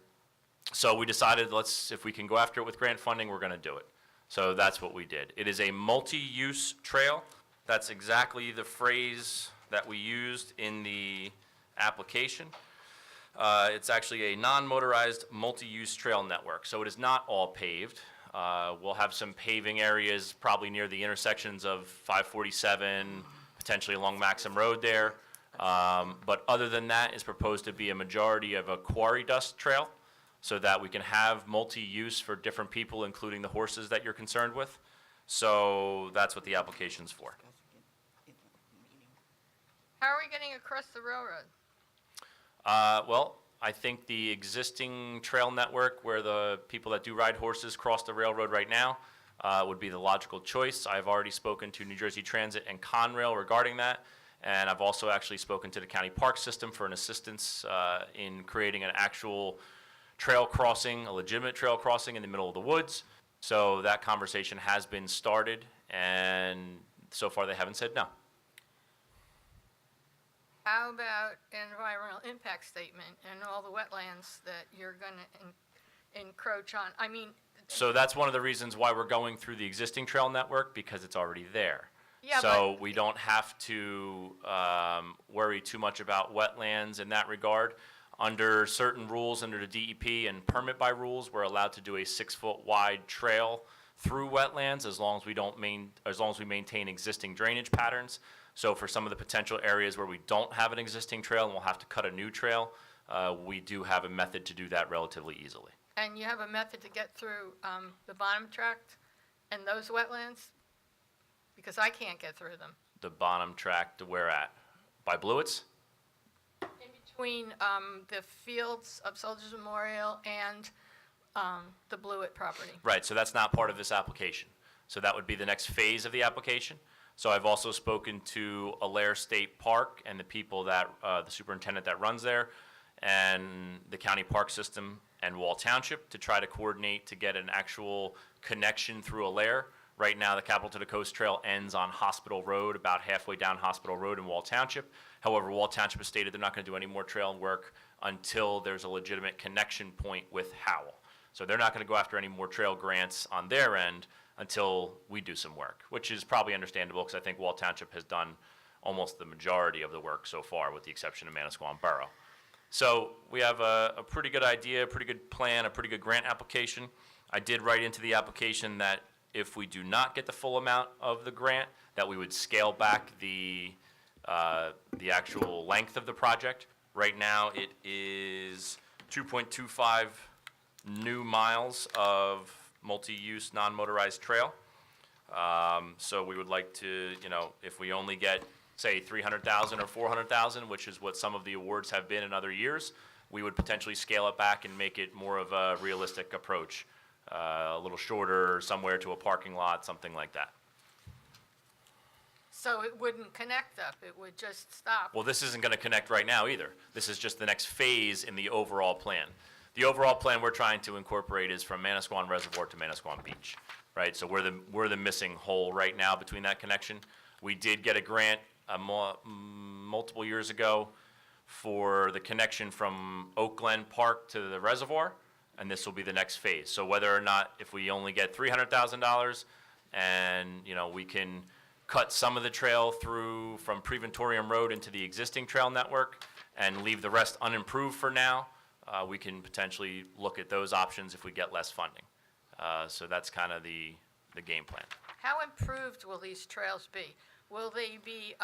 S7: So we decided, if we can go after it with grant funding, we're gonna do it. So that's what we did. It is a multi-use trail. That's exactly the phrase that we used in the application. It's actually a non-motorized multi-use trail network, so it is not all paved. We'll have some paving areas probably near the intersections of 547, potentially along Maxim Road there. But other than that, it's proposed to be a majority of a quarry dust trail, so that we can have multi-use for different people, including the horses that you're concerned with. So that's what the application's for.
S10: How are we getting across the railroad?
S7: Well, I think the existing trail network where the people that do ride horses cross the railroad right now would be the logical choice. I've already spoken to New Jersey Transit and Conrail regarding that, and I've also actually spoken to the county park system for an assistance in creating an actual trail crossing, a legitimate trail crossing in the middle of the woods. So that conversation has been started, and so far they haven't said no.
S10: How about environmental impact statement and all the wetlands that you're gonna encroach on? I mean,
S7: So that's one of the reasons why we're going through the existing trail network, because it's already there.
S10: Yeah,
S7: So we don't have to worry too much about wetlands in that regard. Under certain rules, under the DEP and permit by rules, we're allowed to do a 6-foot wide trail through wetlands as long as we maintain existing drainage patterns. So for some of the potential areas where we don't have an existing trail and we'll have to cut a new trail, we do have a method to do that relatively easily.
S10: and you have a method to get through the bottom tract and those wetlands? Because I can't get through them.
S7: The bottom tract, to where at? By Blewitts?
S10: In between the fields of Soldiers Memorial and the Blewett property.
S7: Right, so that's not part of this application. So that would be the next phase of the application. So I've also spoken to Alaire State Park and the people that, the superintendent that runs there, and the county park system and Howell Township to try to coordinate to get an actual connection through Alaire. Right now, the Capital to the Coast Trail ends on Hospital Road, about halfway down Hospital Road in Howell Township. However, Howell Township has stated they're not going to do any more trail work until there's a legitimate connection point with Howell. So they're not going to go after any more trail grants on their end until we do some work, which is probably understandable because I think Howell Township has done almost the majority of the work so far, with the exception of Manasquan Borough. So we have a pretty good idea, a pretty good plan, a pretty good grant application. I did write into the application that if we do not get the full amount of the grant, that we would scale back the actual length of the project. Right now, it is 2.25 new miles of multi-use, non-motorized trail. So we would like to, if we only get, say, 300,000 or 400,000, which is what some of the awards have been in other years, we would potentially scale it back and make it more of a realistic approach. A little shorter, somewhere to a parking lot, something like that.
S10: So it wouldn't connect up, it would just stop.
S7: Well, this isn't going to connect right now either. This is just the next phase in the overall plan. The overall plan we're trying to incorporate is from Manasquan Reservoir to Manasquan Beach, right? So we're the missing hole right now between that connection. We did get a grant multiple years ago for the connection from Oak Glen Park to the reservoir, and this will be the next phase. So whether or not, if we only get $300,000 and, we can cut some of the trail through from Preventorium Road into the existing trail network and leave the rest unimproved for now, we can potentially look at those options if we get less funding. So that's kind of the game plan.
S10: How improved will these trails be? Will they be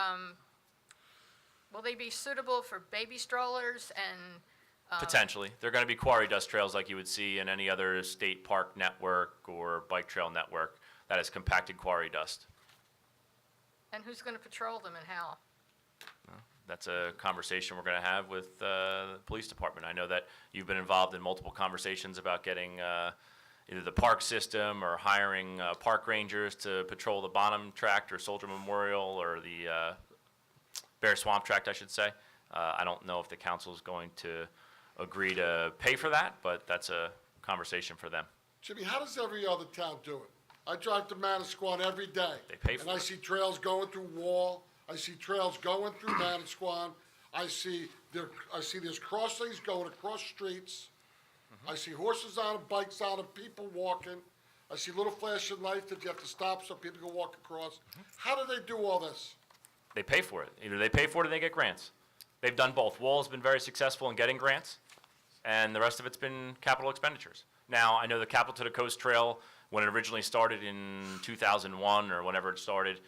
S10: suitable for baby strollers and,
S7: Potentially. They're going to be quarry dust trails like you would see in any other state park network or bike trail network that is compacted quarry dust.
S10: and who's going to patrol them and how?
S7: That's a conversation we're going to have with the police department. I know that you've been involved in multiple conversations about getting either the park system or hiring park rangers to patrol the Bonham Tract or Soldier Memorial or the Bear Swamp Tract, I should say. I don't know if the council is going to agree to pay for that, but that's a conversation for them.
S5: Jimmy, how does every other town do it? I drive to Manasquan every day.
S7: They pay for
S5: And I
S7: it.
S5: see trails going through Wall, I see trails going through Manasquan, I see there's crossings going across streets. I see horses on it, bikes on it, people walking. I see little flashing lights that you have to stop so people can walk across. How do they do all this?
S7: They pay for it. Either they pay for it or they get grants. They've done both. Wall has been very successful in getting grants, and the rest of it's been capital expenditures. Now, I know the Capital to the Coast Trail, when it originally started in 2001 or whenever it started,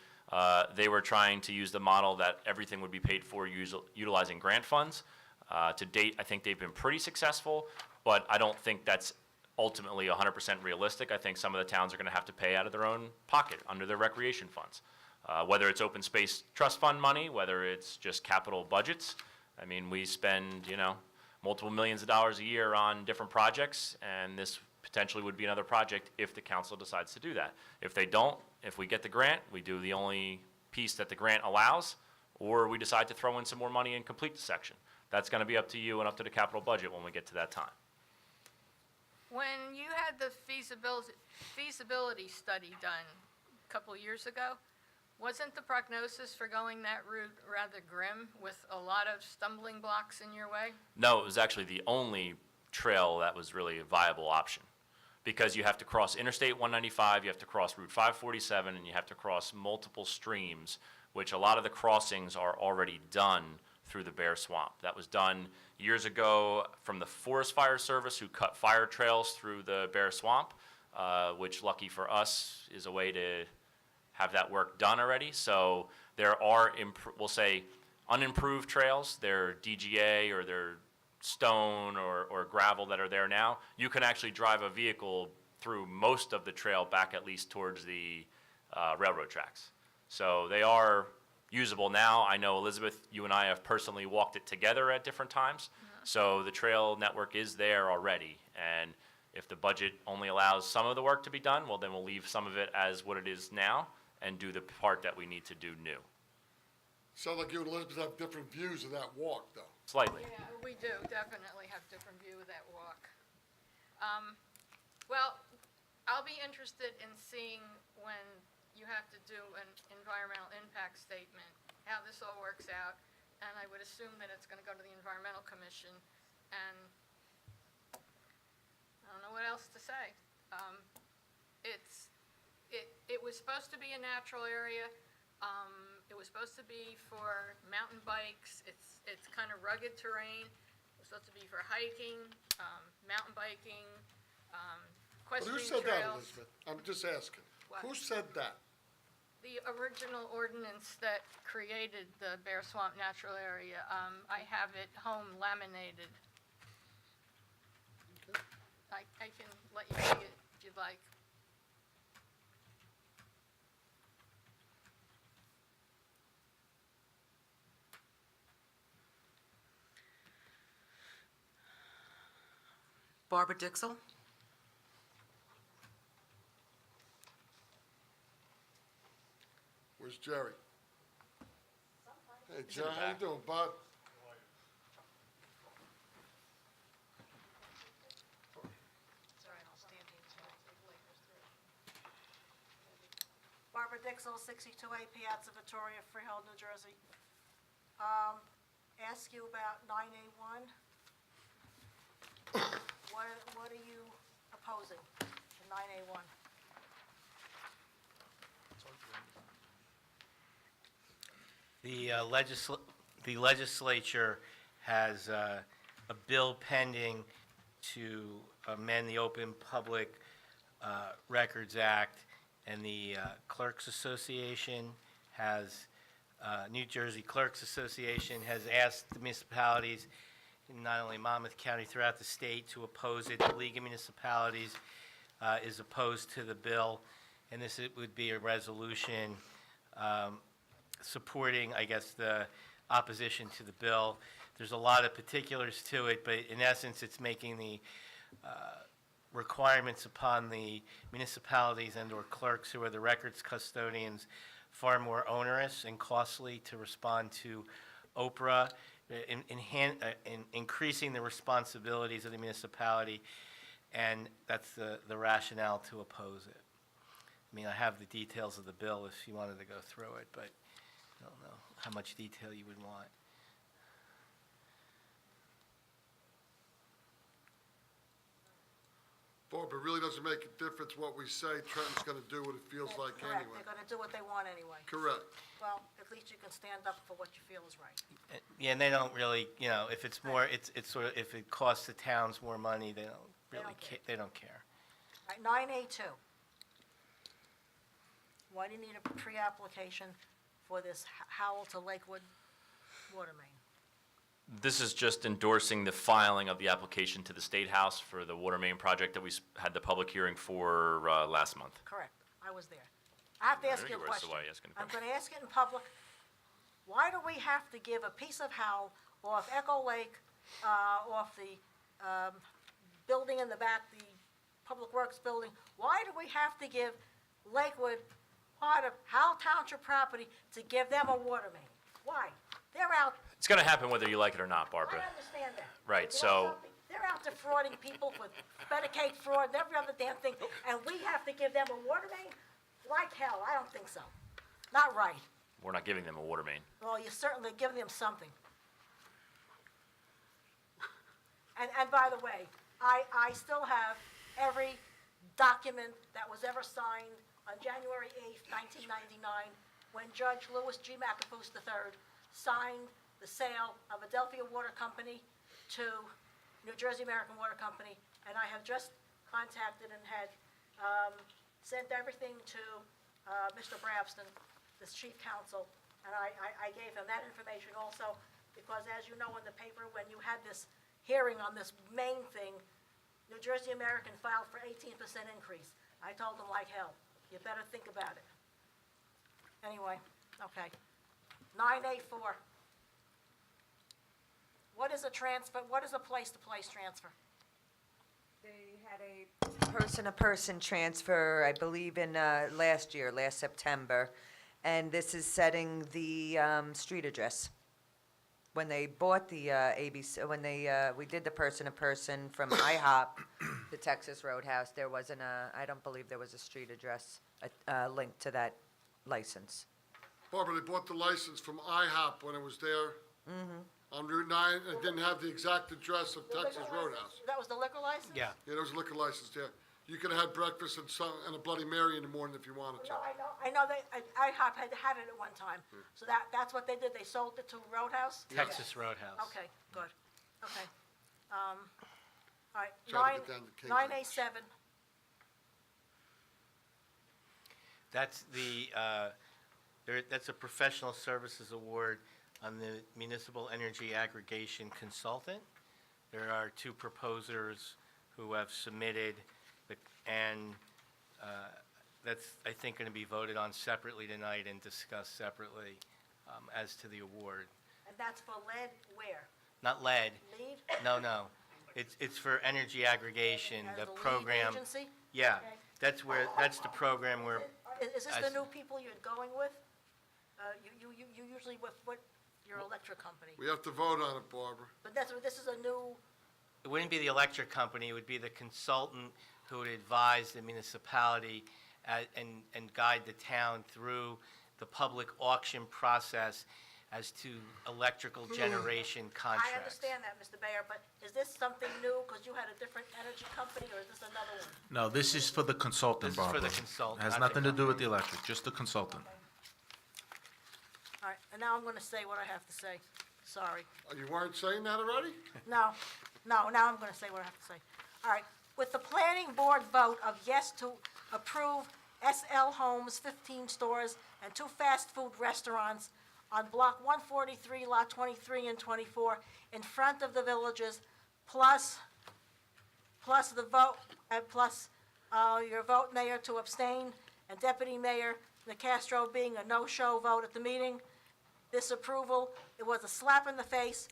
S7: they were trying to use the model that everything would be paid for utilizing grant funds. To date, I think they've been pretty successful, but I don't think that's ultimately 100% realistic. I think some of the towns are going to have to pay out of their own pocket under their recreation funds. Whether it's open space trust fund money, whether it's just capital budgets. I mean, we spend, multiple millions of dollars a year on different projects, and this potentially would be another project if the council decides to do that. If they don't, if we get the grant, we do the only piece that the grant allows, or we decide to throw in some more money and complete the section. That's going to be up to you and up to the capital budget when we get to that time.
S10: When you had the feasibility study done a couple of years ago, wasn't the prognosis for going that route rather grim with a lot of stumbling blocks in your way?
S7: No, it was actually the only trail that was really a viable option, because you have to cross Interstate 195, you have to cross Route 547, and you have to cross multiple streams, which a lot of the crossings are already done through the Bear Swamp. That was done years ago from the Forest Fire Service, who cut fire trails through the Bear Swamp, which, lucky for us, is a way to have that work done already. So there are, we'll say, unimproved trails. They're DGA or they're stone or gravel that are there now. You can actually drive a vehicle through most of the trail back at least towards the railroad tracks. So they are usable now. I know, Elizabeth, you and I have personally walked it together at different times. So the trail network is there already. And if the budget only allows some of the work to be done, well, then we'll leave some of it as what it is now and do the part that we need to do new.
S5: Sounds like you and Elizabeth have different views of that walk, though.
S7: Slightly.
S10: Yeah, we do definitely have different view of that walk. Well, I'll be interested in seeing when you have to do an environmental impact statement, how this all works out, and I would assume that it's going to go to the Environmental Commission, and I don't know what else to say. It was supposed to be a natural area. It was supposed to be for mountain bikes. It's kind of rugged terrain. It was supposed to be for hiking, mountain biking,
S5: But who
S10: equestrian
S5: said that,
S10: trails.
S5: Elizabeth? I'm just asking.
S10: What?
S5: Who said that?
S10: The original ordinance that created the Bear Swamp Natural Area, I have it home laminated.
S5: Okay.
S10: I can let you see it if you'd like.
S1: Barbara Dixell?
S5: Where's Jerry? Hey, Jerry, how you doing, bud?
S11: Barbara Dixell, 62A Piazza Vittoria, Freehold, New Jersey. Ask you about 9A1. What are you opposing to 9A1?
S4: The legislature has a bill pending to amend the Open Public Records Act, and the Clerks Association has, New Jersey Clerks Association has asked the municipalities, in not only Monmouth County, throughout the state, to oppose it. The League of Municipalities is opposed to the bill, and this would be a resolution supporting, I guess, the opposition to the bill. There's a lot of particulars to it, but in essence, it's making the requirements upon the municipalities and/or clerks who are the records custodians far more onerous and costly to respond to Oprah, in increasing the responsibilities of the municipality, and that's the rationale to oppose it. I mean, I have the details of the bill if you wanted to go through it, but I don't know how much detail you would want.
S5: Barb, it really doesn't make a difference what we say. Trenton's gonna do what it feels like
S11: Correct,
S5: anyway.
S11: they're gonna do what they want anyway.
S5: Correct.
S11: Well, at least you can stand up for what you feel is right.
S4: Yeah, and they don't really, you know, if it's more, it's sort of, if it costs the towns more money, they don't really,
S11: don't care.
S4: they don't care.
S11: All right, 9A2. Why do you need a pre-application for this Howell to Lakewood water main?
S7: This is just endorsing the filing of the application to the State House for the water main project that we had the public hearing for last month.
S11: Correct, I was there. I have to ask
S7: there
S11: you a
S7: you were, so
S11: question.
S7: why are you asking a
S11: I'm gonna ask it in public. Why do we have to give a piece of Howell off Echo Lake, off the building in the back, the Public Works building? Why do we have to give Lakewood part of Howell Township property to give them a water main? Why? They're out,
S7: It's going to happen whether you like it or not,
S11: I
S7: Barbara.
S11: understand that.
S7: Right,
S11: But you know
S7: so-
S11: something? They're out defrauding people with Medicaid fraud and every other damn thing, and we have to give them a water main? Like hell, I don't think so. Not right.
S7: We're not giving them a water main.
S11: Well, you're certainly giving them something. And by the way, I still have every document that was ever signed on January 8th, 1999, when Judge Louis G. McAfoose III signed the sale of Adelphia Water Company to New Jersey American Water Company, and I have just contacted and had sent everything to Mr. Brabston, the chief counsel, and I gave him that information also, because as you know in the paper, when you had this hearing on this main thing, New Jersey American filed for 18% increase. I told them like hell, you better think about it. Anyway, okay. 9A4. What is a transfer, what is a place-to-place transfer?
S2: They had a person-to-person transfer, I believe, in last September, and this is setting the street address. When they bought the ABC, we did the person-to-person from IHOP to Texas Roadhouse, there wasn't I don't believe there was a street address linked to that license.
S5: Barbara, they bought the license from IHOP when it was there. On Route 9, it didn't have the exact address of
S11: The
S5: Texas
S11: liquor
S5: Roadhouse.
S11: license? That was the liquor license?
S4: Yeah.
S5: Yeah, there was a liquor license there. You could have had breakfast and a Bloody Mary in the morning if you wanted to.
S11: No, I know IHOP had it at one time. So that's what they did, they sold it to Roadhouse?
S4: Texas Roadhouse.
S11: Okay, good, okay. All right,
S5: Try to get down to Cambridge.
S11: 9A7,
S4: That's that's a professional services award on the municipal energy aggregation consultant. There are two proposers who have submitted, and that's, I think, going to be voted on separately tonight and discussed separately as to the award.
S11: and that's for lead where?
S4: Not lead,
S11: Lead?
S4: no. It's for energy aggregation,
S11: As
S4: the
S11: the lead
S4: program.
S11: agency?
S4: Yeah,
S11: Okay.
S4: that's the program where,
S11: Is this the
S4: as-
S11: new people you're going with? You usually with what, your electric company?
S5: We have to vote on it, Barbara.
S11: But this is a new,
S4: it wouldn't be the electric company, it would be the consultant who would advise the municipality and guide the town through the public auction process as to electrical generation contracts.
S11: I understand that, Mr. Bayer, but is this something new, because you had a different energy company, or is this another one?
S6: No, this is for the consultant,
S4: This is for
S6: Barbara.
S4: the consultant,
S6: Has
S4: not the
S6: nothing to do with the electric, just the consultant.
S11: All right, and now I'm gonna say what I have to say, sorry.
S5: You weren't saying that already?
S11: No, now I'm gonna say what I have to say. All right, with the planning board vote of yes to approve SL Homes 15 stores and 2 fast food restaurants on Block 143, Lot 23 and 24, in front of the villages, plus the vote, your vote, Mayor, to abstain, and Deputy Mayor Nicastro being a no-show vote at the meeting. This approval, it was a slap in the face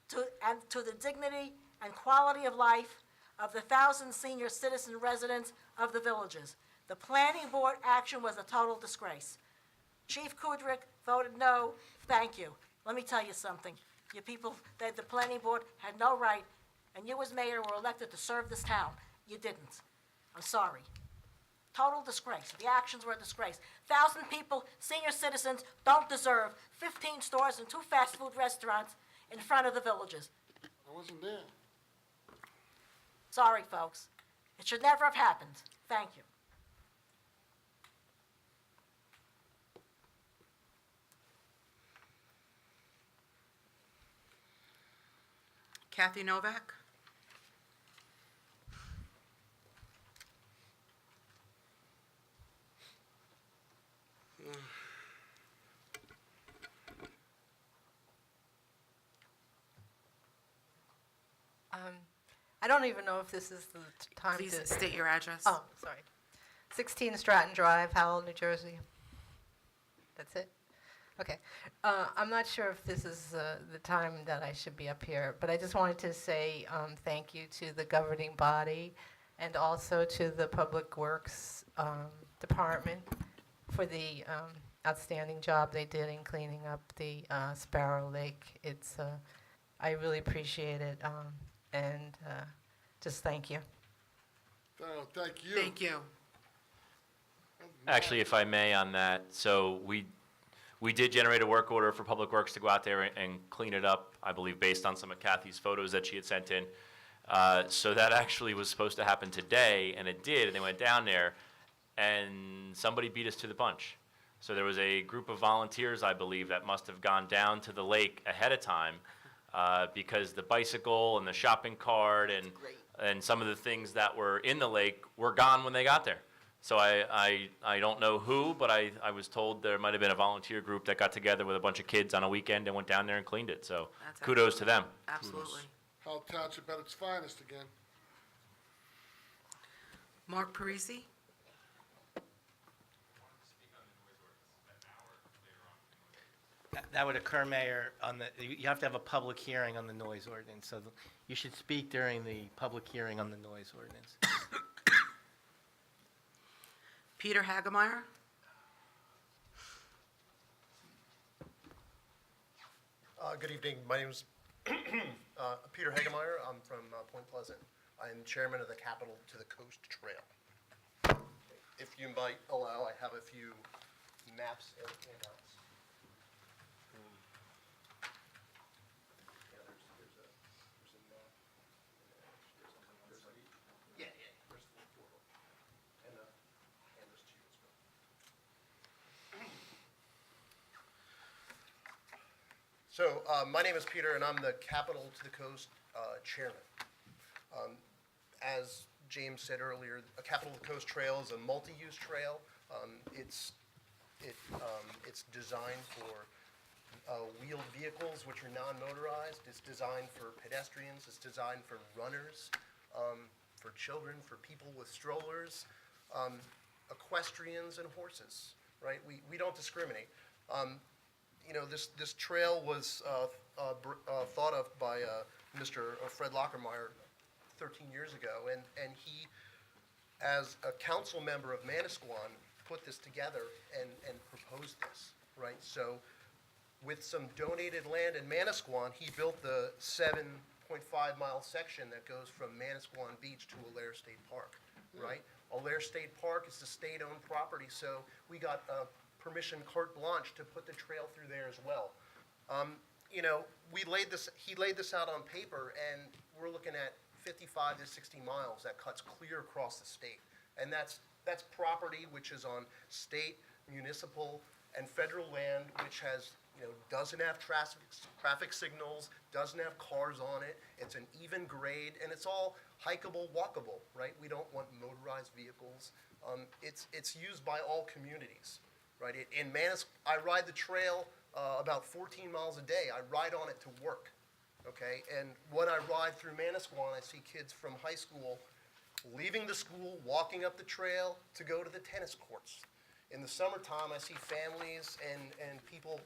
S11: to the dignity and quality of life of the 1,000 senior citizen residents of the villages. The planning board action was a total disgrace. Chief Kudrick voted no. Thank you. Let me tell you something. You people, the planning board had no right, and you as mayor were elected to serve this town. You didn't. I'm sorry. Total disgrace. The actions were a disgrace. 1,000 people, senior citizens, don't deserve 15 stores and 2 fast food restaurants in front of the villages.
S5: I wasn't there.
S11: Sorry, folks. It should never have happened. Thank you.
S1: Kathy Novak?
S12: I don't even know if this is the time
S1: Please
S12: to...
S1: state your address.
S12: Oh, sorry. 16 Stratton Drive, Howell, New Jersey. That's it? Okay. I'm not sure if this is the time that I should be up here, but I just wanted to say thank you to the governing body and also to the Public Works Department for the outstanding job they did in cleaning up the Sparrow Lake. I really appreciate it, and just thank you.
S5: Oh, thank you.
S1: Thank you.
S7: Actually, if I may on that, so we did generate a work order for Public Works to go out there and clean it up, I believe, based on some of Kathy's photos that she had sent in. So that actually was supposed to happen today, and it did, and they went down there, and somebody beat us to the punch. So there was a group of volunteers, I believe, that must have gone down to the lake ahead of time, because the bicycle and the shopping cart and some of the things that were in the lake were gone when they got there. So I don't know who, but I was told there might have been a volunteer group that got together with a bunch of kids on a weekend and went down there and cleaned it. So
S1: That's
S7: kudos to them.
S1: Absolutely.
S5: Howell Township at its finest again.
S1: Mark Parisi?
S4: That would occur, Mayor, you have to have a public hearing on the noise ordinance, so you should speak during the public hearing on the noise ordinance.
S1: Peter Hagemeyer?
S13: Good evening. My name is Peter Hagemeyer. I'm from Point Pleasant. I'm chairman of the Capital to the Coast Trail. If you might allow, I have a few maps and handouts. Yeah, there's a map. Yeah, there's the portal. And there's two as well. So, my name is Peter, and I'm the Capital to the Coast chairman. As James said earlier, a Capital to the Coast Trail is a multi-use trail. It's designed for wheeled vehicles, which are non-motorized. It's designed for pedestrians. It's designed for runners, for children, for people with strollers, equestrians, and horses. Right? We don't discriminate. You know, this trail was thought of by Mr. Fred Lockermeyer 13 years ago, and he, as a council member of Manasquan, put this together and proposed this, right? So with some donated land in Manasquan, he built the 7.5-mile section that goes from Manasquan Beach to Allaire State Park, right? Allaire State Park is a state-owned property, so we got permission carte blanche to put the trail through there as well. You know, he laid this out on paper, and we're looking at 55 to 60 miles that cuts clear across the state. And that's property which is on state, municipal, and federal land, which has, you know, doesn't have traffic signals, doesn't have cars on it, it's an even grade, and it's all hikeable, walkable, right? We don't want motorized vehicles. It's used by all communities, right? I ride the trail about 14 miles a day. I ride on it to work, okay? And when I ride through Manasquan, I see kids from high school leaving the school, walking up the trail to go to the tennis courts. In the summertime, I see families and people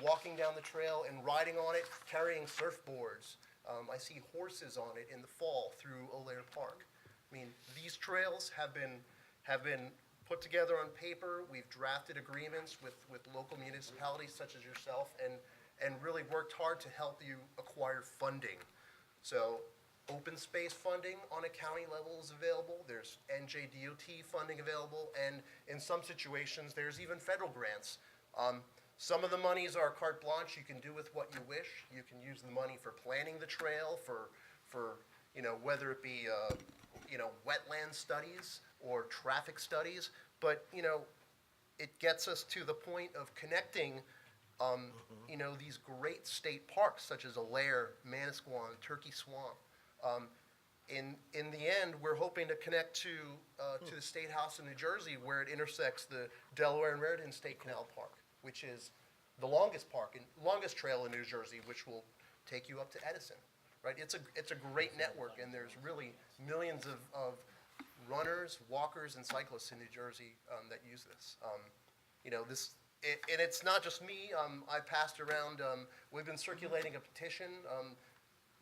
S13: walking down the trail and riding on it, carrying surfboards. I see horses on it in the fall through O'Leary Park. I mean, these trails have been put together on paper. We've drafted agreements with local municipalities such as yourself and really worked hard to help you acquire funding. So open space funding on a county level is available. There's NJDOT funding available, and in some situations, there's even federal grants. Some of the monies are carte blanche. You can do with what you wish. You can use the money for planning the trail, for whether it be wetland studies or traffic studies. But it gets us to the point of connecting these great state parks such as O'Leary, Manasquan, Turkey Swamp. In the end, we're hoping to connect to the State House in New Jersey, where it intersects the Delaware and Raritan State Canal Park, which is the longest trail in New Jersey, which will take you up to Edison. Right? It's a great network, and there's really millions of runners, walkers, and cyclists in New Jersey that use this. And it's not just me. I passed around. We've been circulating a petition.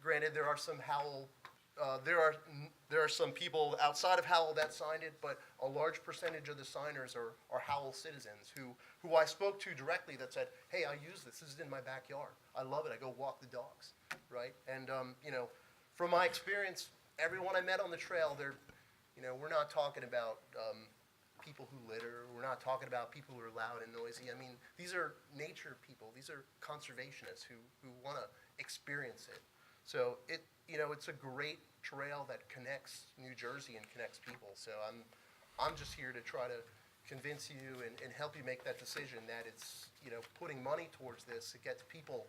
S13: Granted, there are some Howell. There are some people outside of Howell that signed it, but a large percentage of the signers are Howell citizens who I spoke to directly that said, "Hey, I use this. This is in my backyard. I love it. I go walk the dogs." Right? And from my experience, everyone I met on the trail, we're not talking about people who litter. We're not talking about people who are loud and noisy. I mean, these are nature people. These are conservationists who want to experience it. So it's a great trail that connects New Jersey and connects people. So I'm just here to try to convince you and help you make that decision that it's putting money towards this. It gets people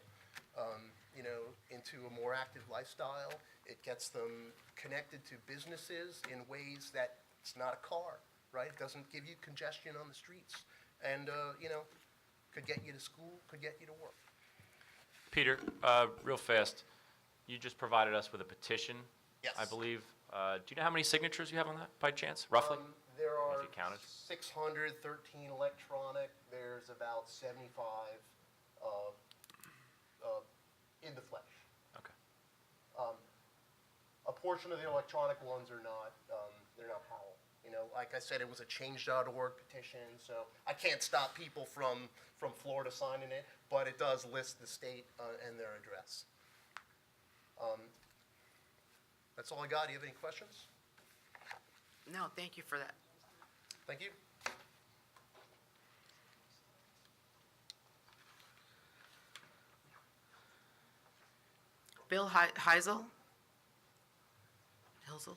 S13: into a more active lifestyle. It gets them connected to businesses in ways that it's not a car, right? It doesn't give you congestion on the streets, and could get you to school, could get you to work.
S7: Peter, real fast, you just provided us with a petition,
S13: Yes.
S7: I believe. Do you know how many signatures you have on that, by chance, roughly?
S13: There
S7: If
S13: are
S7: you counted.
S13: 613 electronic. There's about 75 in the flesh.
S7: Okay.
S13: A portion of the electronic ones are not, they're not Howell. Like I said, it was a change.org petition, so I can't stop people from Florida signing it, but it does list the state and their address. That's all I got. Do you have any questions?
S1: No, thank you for that.
S13: Thank you.
S1: Bill Heisel? Hilsel?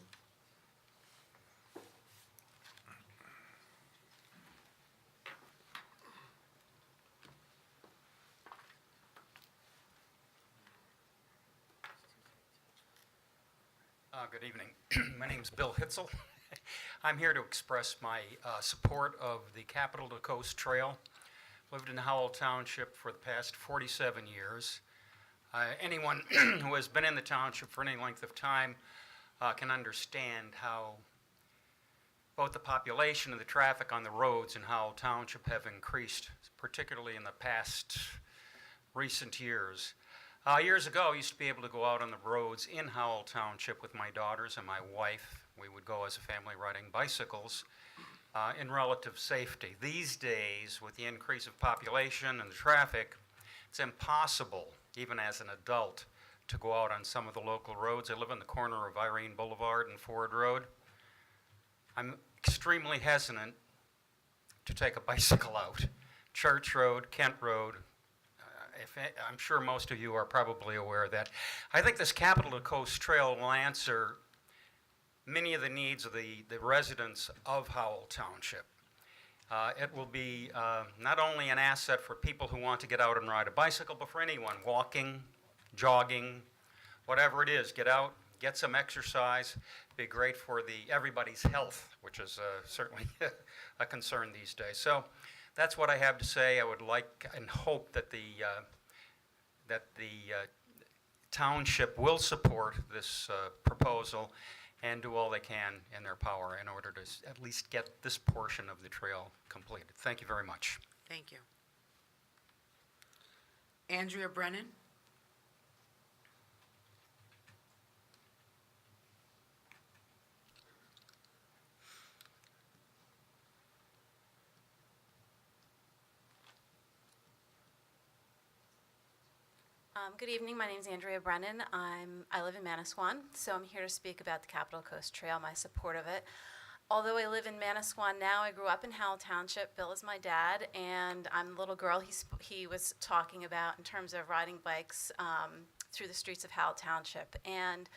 S14: Good evening. My name's Bill Hitzel. I'm here to express my support of the Capital to Coast Trail. Lived in Howell Township for the past 47 years. Anyone who has been in the township for any length of time can understand how both the population and the traffic on the roads in Howell Township have increased, particularly in the past recent years. Years ago, I used to be able to go out on the roads in Howell Township with my daughters and my wife. We would go as a family riding bicycles in relative safety. These days, with the increase of population and the traffic, it's impossible, even as an adult, to go out on some of the local roads. I live on the corner of Irene Boulevard and Ford Road. I'm extremely hesitant to take a bicycle out. Church Road, Kent Road, I'm sure most of you are probably aware of that. I think this Capital to Coast Trail will answer many of the needs of the residents of Howell Township. It will be not only an asset for people who want to get out and ride a bicycle, but for anyone walking, jogging, whatever it is, get out, get some exercise, be great for everybody's health, which is certainly a concern these days. So that's what I have to say. I would like and hope that the township will support this proposal and do all they can in their power in order to at least get this portion of the trail completed. Thank you very much.
S1: Thank you. Andrea Brennan?
S15: Good evening. My name is Andrea Brennan. I live in Manasquan, so I'm here to speak about the Capitol Coast Trail, my support of it. Although I live in Manasquan now, I grew up in Howell Township. Bill is my dad, and I'm the little girl he was talking about in terms of riding bikes through the streets of Howell Township. And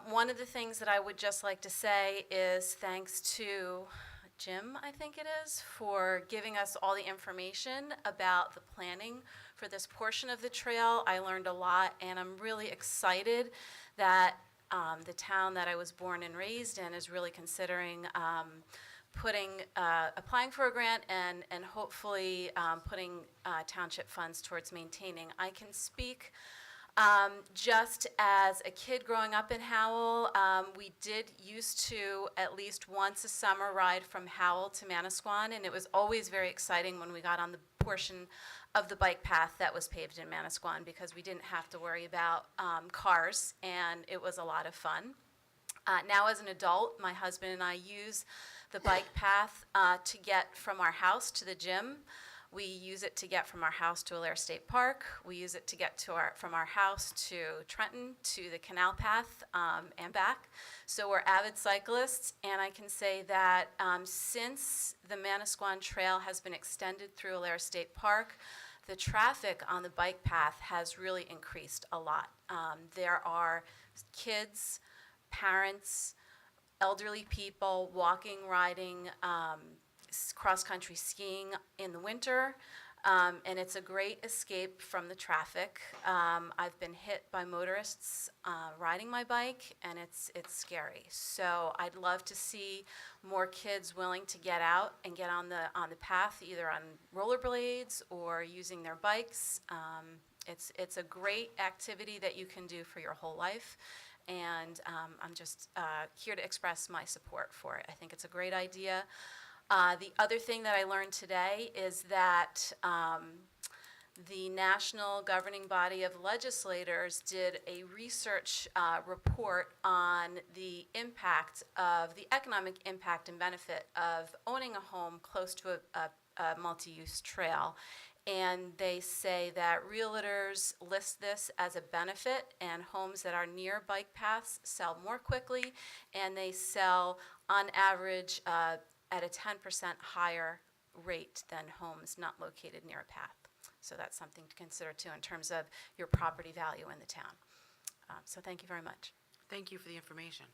S15: one of the things that I would just like to say is thanks to Jim, I think it is, for giving us all the information about the planning for this portion of the trail. I learned a lot, and I'm really excited that the town that I was born and raised in is really considering applying for a grant and hopefully putting township funds towards maintaining. I can speak just as a kid growing up in Howell. We did used to at least once a summer ride from Howell to Manasquan, and it was always very exciting when we got on the portion of the bike path that was paved in Manasquan, because we didn't have to worry about cars, and it was a lot of fun. Now as an adult, my husband and I use the bike path to get from our house to the gym. We use it to get from our house to Alair State Park. We use it to get from our house to Trenton, to the canal path, and back. So we're avid cyclists, and I can say that since the Manasquan Trail has been extended through Alair State Park, the traffic on the bike path has really increased a lot. There are kids, parents, elderly people walking, riding, cross-country skiing in the winter, and it's a great escape from the traffic. I've been hit by motorists riding my bike, and it's scary. So I'd love to see more kids willing to get out and get on the path, either on rollerblades or using their bikes. It's a great activity that you can do for your whole life, and I'm just here to express my support for it. I think it's a great idea. The other thing that I learned today is that the national governing body of legislators did a research report on the impact of the economic impact and benefit of owning a home close to a multi-use trail. And they say that realtors list this as a benefit, and homes that are near bike paths sell more quickly, and they sell on average at a 10% higher rate than homes not located near a path. So that's something to consider too in terms of your property value in the town. So thank you very much.
S1: Thank you for the information.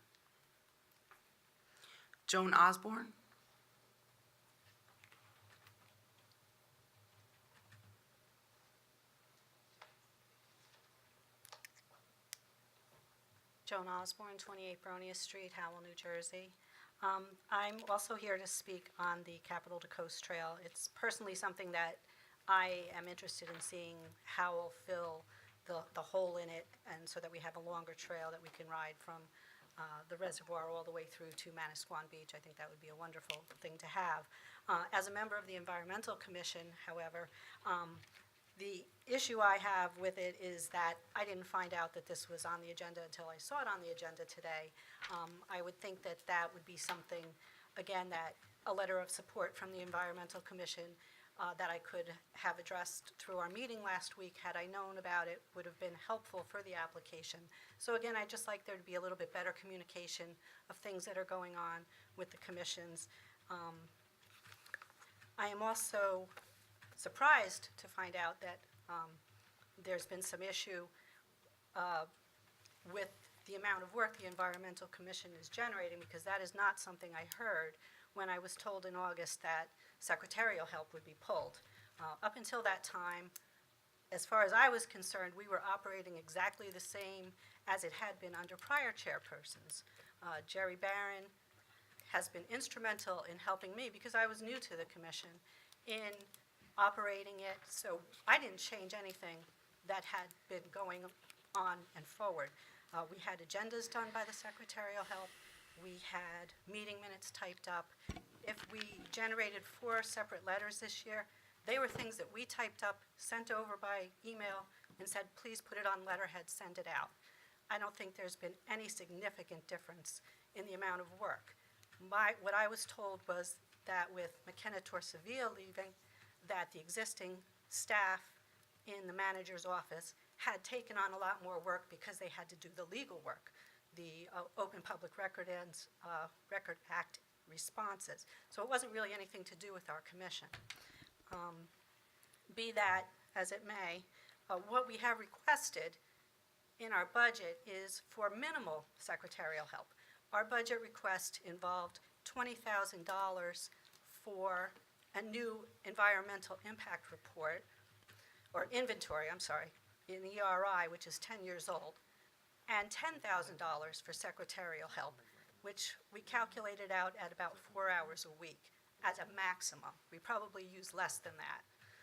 S1: Joan Osborne?
S16: Joan Osborne, 28 Bronia Street, Howell, New Jersey. I'm also here to speak on the Capital to Coast Trail. It's personally something that I am interested in seeing Howell fill the hole in it, and so that we have a longer trail that we can ride from the reservoir all the way through to Manasquan Beach. I think that would be a wonderful thing to have. As a member of the Environmental Commission, however, the issue I have with it is that I didn't find out that this was on the agenda until I saw it on the agenda today. I would think that that would be something, again, that a letter of support from the Environmental Commission that I could have addressed through our meeting last week, had I known about it, would have been helpful for the application. So again, I'd just like there to be a little bit better communication of things that are going on with the commissions. I am also surprised to find out that there's been some issue with the amount of work the Environmental Commission is generating, because that is not something I heard when I was told in August that secretarial help would be pulled. Up until that time, as far as I was concerned, we were operating exactly the same as it had been under prior chairpersons. Jerry Barron has been instrumental in helping me, because I was new to the commission, in operating it, so I didn't change anything that had been going on and forward. We had agendas done by the secretarial help. We had meeting minutes typed up. If we generated 4 separate letters this year, they were things that we typed up, sent over by email, and said, please put it on letterhead, send it out. I don't think there's been any significant difference in the amount of work. What I was told was that with McKenna Torsavia leaving, that the existing staff in the manager's office had taken on a lot more work because they had to do the legal work, the Open Public Record Act responses. So it wasn't really anything to do with our commission. Be that as it may, what we have requested in our budget is for minimal secretarial help. Our budget request involved $20,000 for a new environmental impact report, or inventory, I'm sorry, in ERI, which is 10 years old, and $10,000 for secretarial help, which we calculated out at about 4 hours a week as a maximum. We probably use less than that.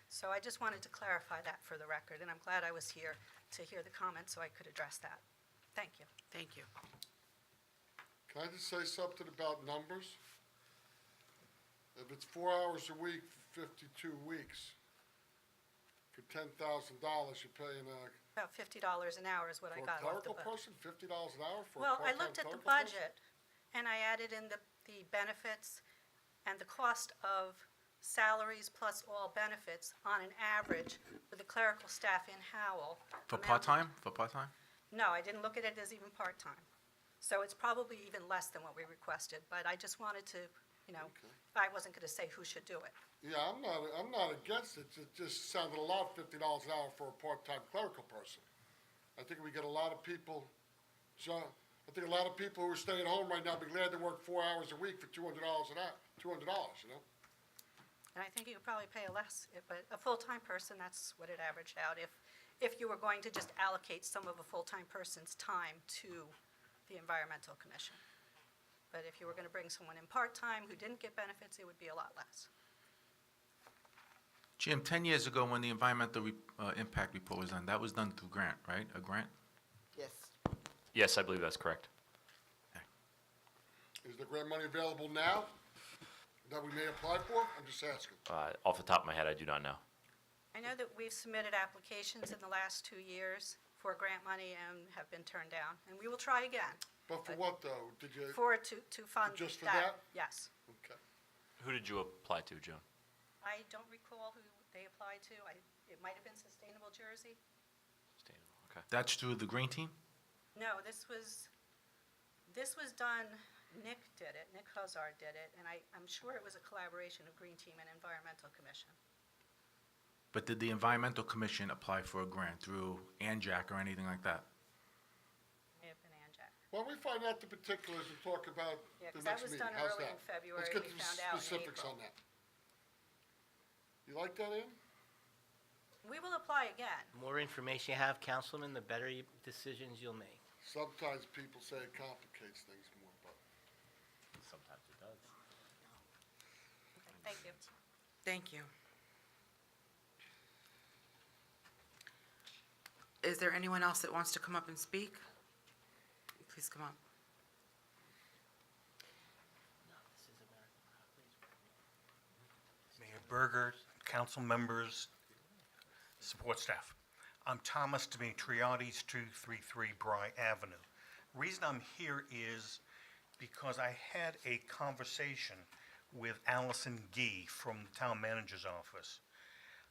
S16: So I just wanted to clarify that for the record, and I'm glad I was here to hear the comments so I could address that. Thank you.
S1: Thank you.
S5: Can I just say something about numbers? If it's 4 hours a week for 52 weeks, for $10,000, you're paying
S16: About $50 an hour is what I
S5: for a
S16: got off the
S5: clerical
S16: budget.
S5: person, $50 an hour for a
S16: Well, I
S5: part-time
S16: looked at the
S5: clerical person?
S16: budget, and I added in the benefits and the cost of salaries plus all benefits on an average for the clerical staff in Howell.
S6: For
S16: amounted-
S6: part-time? For part-time?
S16: No, I didn't look at it as even part-time. So it's probably even less than what we requested, but I just wanted to, I wasn't going to say who should do it.
S5: Yeah, I'm not against it. It just sounded a lot, $50 an hour for a part-time clerical person. I think we get a lot of people, John, I think a lot of people who are staying home right now be glad to work 4 hours a week for $200 an hour, $200,
S16: And I think you could probably pay less, but a full-time person, that's what it averaged out. If you were going to just allocate some of a full-time person's time to the Environmental Commission. But if you were going to bring someone in part-time who didn't get benefits, it would be a lot less.
S6: Jim, 10 years ago when the environmental impact report was done, that was done through grant, right? A grant?
S3: Yes.
S7: Yes, I believe that's correct.
S5: Is the grant money available now that we may apply for? I'm just asking.
S7: Off the top of my head, I do not know.
S16: I know that we've submitted applications in the last 2 years for grant money and have been turned down, and we will try again.
S5: But for what, though? Did you?
S16: To fund that.
S5: Just for that?
S16: Yes.
S5: Okay.
S7: Who did you apply to, Joan?
S16: I don't recall who they applied to. It might have been Sustainable Jersey.
S7: Sustainable, okay.
S6: That's through the green team?
S16: No, this was done, Nick did it, Nick Huzard did it, and I'm sure it was a collaboration of Green Team and Environmental Commission.
S6: But did the environmental commission apply for a grant through ANJAC or anything like that?
S16: May have been ANJAC.
S5: Well, we find out the particulars and talk about
S16: Yeah,
S5: the
S16: 'cause that
S5: next
S16: was
S5: meeting.
S16: done
S5: How's
S16: early
S5: that?
S16: in February.
S5: Let's get
S16: We
S5: the
S16: found out in
S5: specifics
S16: April.
S5: on that. You like that, Ann?
S16: We will apply again.
S4: The more information you have, Councilman, the better decisions you'll make.
S5: Sometimes people say it complicates things more, but.
S7: Sometimes it does.
S16: Okay, thank you.
S1: Thank you. Is there anyone else that wants to come up and speak? Please come up.
S14: Mayor Berger, council members, support staff. I'm Thomas Dimitriades, 233 Bry Avenue. Reason I'm here is because I had a conversation with Allison Gee from the town manager's office,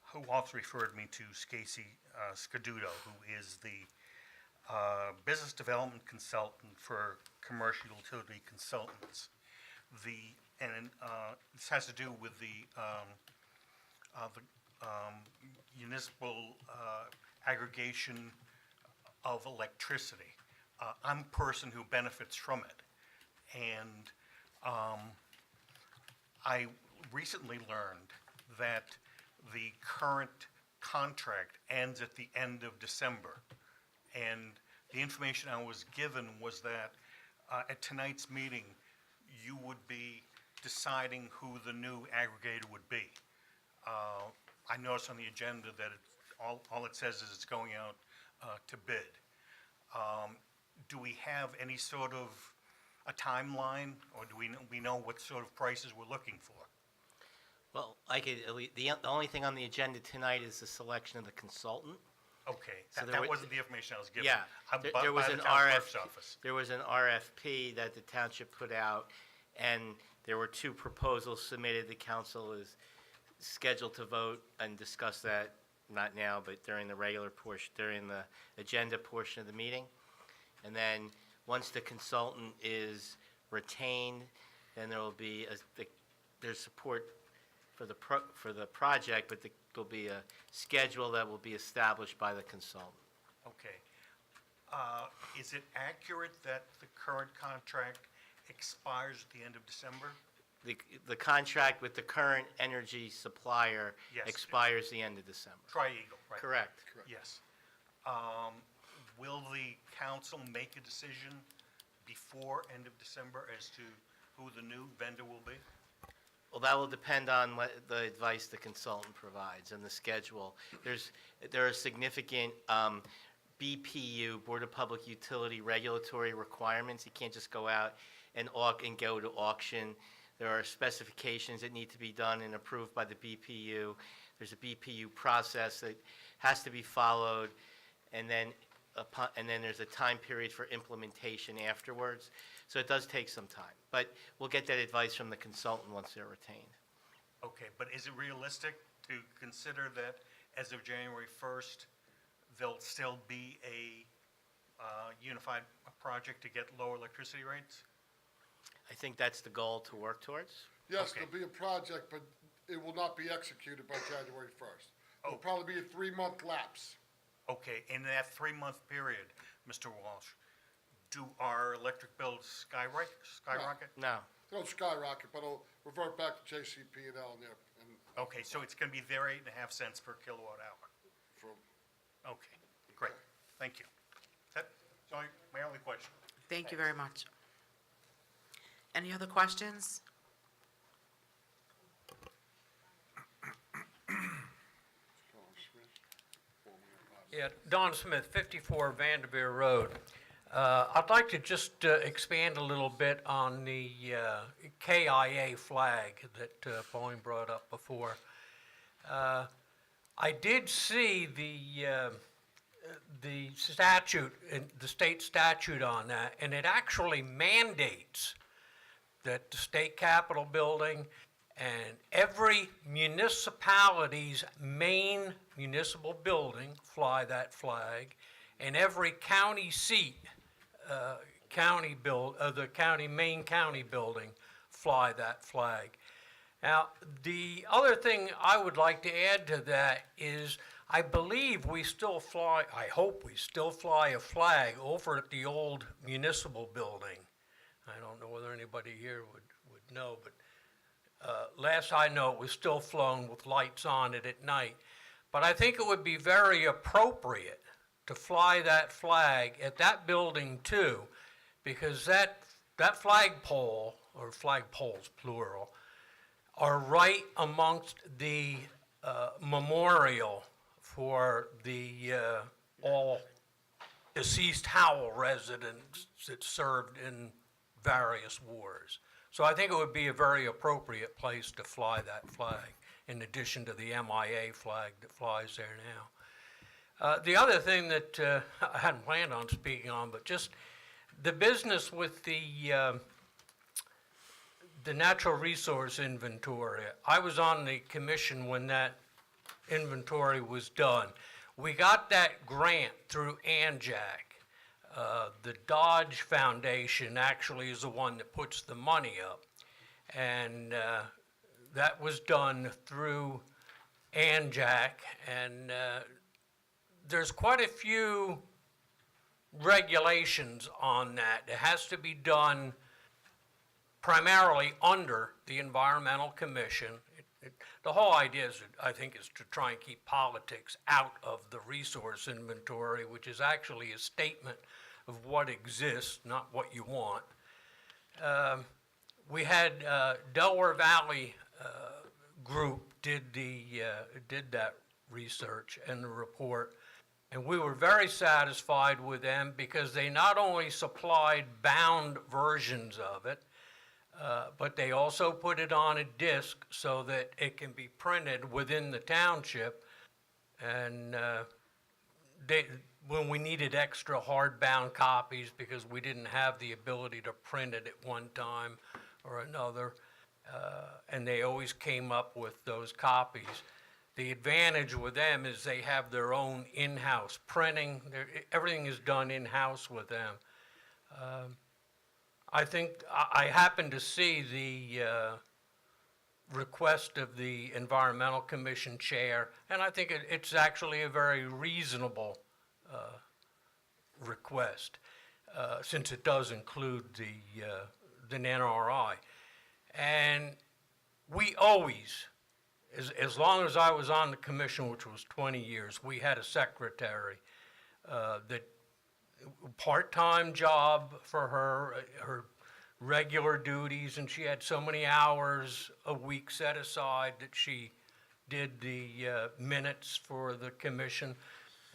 S14: who also referred me to Casey Scaduto, who is the business development consultant for commercial utility consultants. This has to do with the municipal aggregation of electricity. I'm a person who benefits from it. And I recently learned that the current contract ends at the end of December. And the information I was given was that at tonight's meeting, you would be deciding who the new aggregator would be. I noticed on the agenda that all it says is it's going out to bid. Do we have any sort of a timeline, or do we know what sort of prices we're looking for?
S4: Well, the only thing on the agenda tonight is the selection of the consultant.
S14: Okay,
S4: So there
S14: that
S4: wa-
S14: wasn't the information I was given.
S4: Yeah,
S14: By
S4: there was
S14: the
S4: an
S14: town clerk's office.
S4: There was an RFP that the township put out, and there were 2 proposals submitted. The council is scheduled to vote and discuss that, not now, but during the regular portion, during the agenda portion of the meeting. And then, once the consultant is retained, then there will be, there's support for the project, but there'll be a schedule that will be established by the consultant.
S14: Okay. Is it accurate that the current contract expires at the end of December?
S4: The contract with the current energy supplier
S14: Yes.
S4: expires the end of December.
S14: Tri-Eagle, right?
S4: Correct.
S14: Yes. Will the council make a decision before end of December as to who the new vendor will be?
S4: Well, that will depend on what the advice the consultant provides and the schedule. There are significant BPU, Board of Public Utility regulatory requirements. You can't just go out and go to auction. There are specifications that need to be done and approved by the BPU. There's a BPU process that has to be followed, and then there's a time period for implementation afterwards. So it does take some time, but we'll get that advice from the consultant once they're retained.
S14: Okay, but is it realistic to consider that as of January 1st, there'll still be a unified project to get lower electricity rates?
S4: I think that's the goal to work towards.
S5: Yes,
S14: Okay.
S5: there'll be a project, but it will not be executed by January 1st.
S14: Oh.
S5: It'll probably be a 3-month lapse.
S14: Okay, in that 3-month period, Mr. Walsh, do our electric bills skyrocket?
S4: No.
S5: They don't skyrocket, but it'll revert back to JCP&L and there, and
S14: Okay, so it's going to be their 8.5 cents per kilowatt hour.
S5: from,
S14: Okay, great, thank you. That's my only question.
S1: Thank you very much. Any other questions?
S17: Yeah, Don Smith, 54 Vanderveer Road. I'd like to just expand a little bit on the KIA flag that Pauline brought up before. I did see the statute, the state statute on that, and it actually mandates that the state capitol building and every municipality's main municipal building fly that flag, and every county seat, main county building fly that flag. Now, the other thing I would like to add to that is I believe we still fly, I hope we still fly a flag over at the old municipal building. I don't know whether anybody here would know, but last I know, it was still flown with lights on it at night. But I think it would be very appropriate to fly that flag at that building too, because that flagpole, or flagpoles plural, are right amongst the memorial for the all deceased Howell residents that served in various wars. So I think it would be a very appropriate place to fly that flag, in addition to the MIA flag that flies there now. The other thing that I hadn't planned on speaking on, but just the business with the natural resource inventory. I was on the commission when that inventory was done. We got that grant through ANJAC. The Dodge Foundation actually is the one that puts the money up. And that was done through ANJAC. And there's quite a few regulations on that. It has to be done primarily under the Environmental Commission. The whole idea is, I think, is to try and keep politics out of the resource inventory, which is actually a statement of what exists, not what you want. We had Delaware Valley Group did that research and the report, and we were very satisfied with them because they not only supplied bound versions of it, but they also put it on a disc so that it can be printed within the township. And when we needed extra hardbound copies because we didn't have the ability to print it at one time or another, and they always came up with those copies. The advantage with them is they have their own in-house printing. Everything is done in-house with them. I think I happened to see the request of the Environmental Commission chair, and I think it's actually a very reasonable request, since it does include the NRI. And we always, as long as I was on the commission, which was 20 years, we had a secretary that part-time job for her regular duties, and she had so many hours a week set aside that she did the minutes for the commission.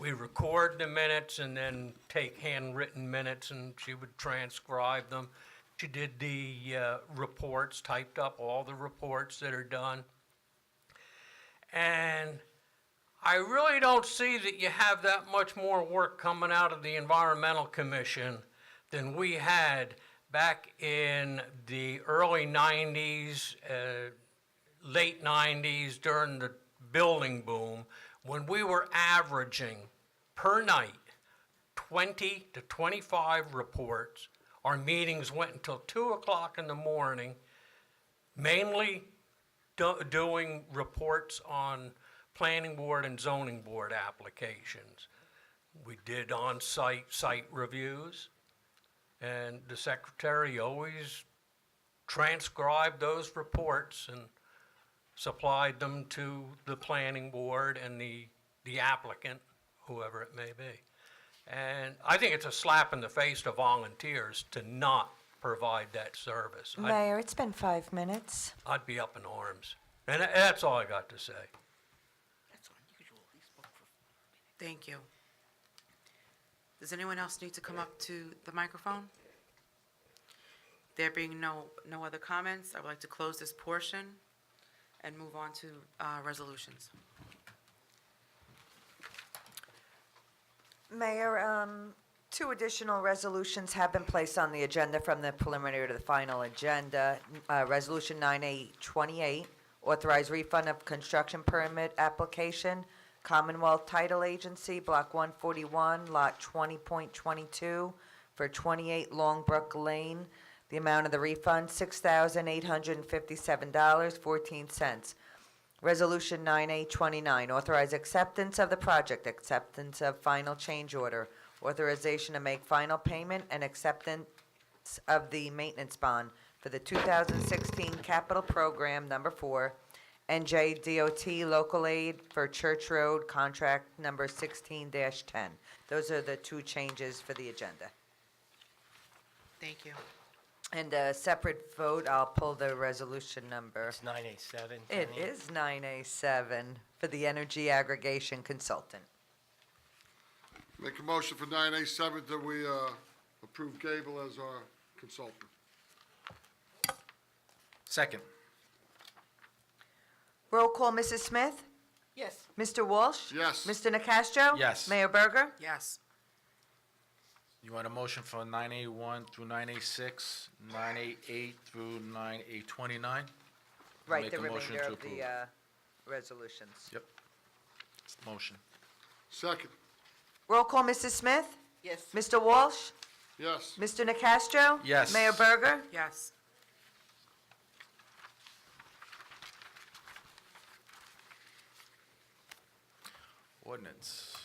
S17: We record the minutes and then take handwritten minutes, and she would transcribe them. She did the reports, typed up all the reports that are done. And I really don't see that you have that much more work coming out of the Environmental Commission than we had back in the early 90s, late 90s, during the building boom, when we were averaging per night 20 to 25 reports. Our meetings went until 2 o'clock in the morning, mainly doing reports on planning board and zoning board applications. We did on-site site reviews, and the secretary always transcribed those reports and supplied them to the planning board and the applicant, whoever it may be. And I think it's a slap in the face to volunteers to not provide that service.
S2: Mayor, it's been 5 minutes.
S17: I'd be up in arms. And that's all I got to say.
S1: Thank you. Does anyone else need to come up to the microphone? There being no other comments, I would like to close this portion and move on to resolutions.
S2: Mayor, 2 additional resolutions have been placed on the agenda from the preliminary to the final agenda. Resolution 9828, authorize refund of construction permit application, Commonwealth Title Agency, Block 141, Lot 20.22, for 28 Longbrook Lane. The amount of the refund, $6,857.14. Resolution 9829, authorize acceptance of the project, acceptance of final change order, authorization to make final payment, and acceptance of the maintenance bond for the 2016 Capital Program Number 4, NJDOT Local Aid for Church Road, contract number 16-10. Those are the 2 changes for the agenda.
S1: Thank you.
S2: And a separate vote, I'll pull the resolution number.
S4: It's 987.
S2: It is 9A7 for the energy aggregation consultant.
S5: Make a motion for 9A7 that we approve Gable as our consultant.
S6: Second.
S2: Roll call, Mrs. Smith?
S3: Yes.
S2: Mr. Walsh?
S5: Yes.
S2: Mr. Nacastro?
S6: Yes.
S2: Mayor Berger?
S1: Yes.
S6: You want a motion for 9A1 through 9A6, 9A8 through 9A29?
S2: Right,
S6: Make
S2: the
S6: a motion
S2: remainder
S6: to
S2: of the resolutions.
S6: Yep. Motion.
S5: Second.
S2: Roll call, Mrs. Smith?
S3: Yes.
S2: Mr. Walsh?
S5: Yes.
S2: Mr. Nacastro?
S6: Yes.
S2: Mayor Berger?
S1: Yes.
S6: Ordinance.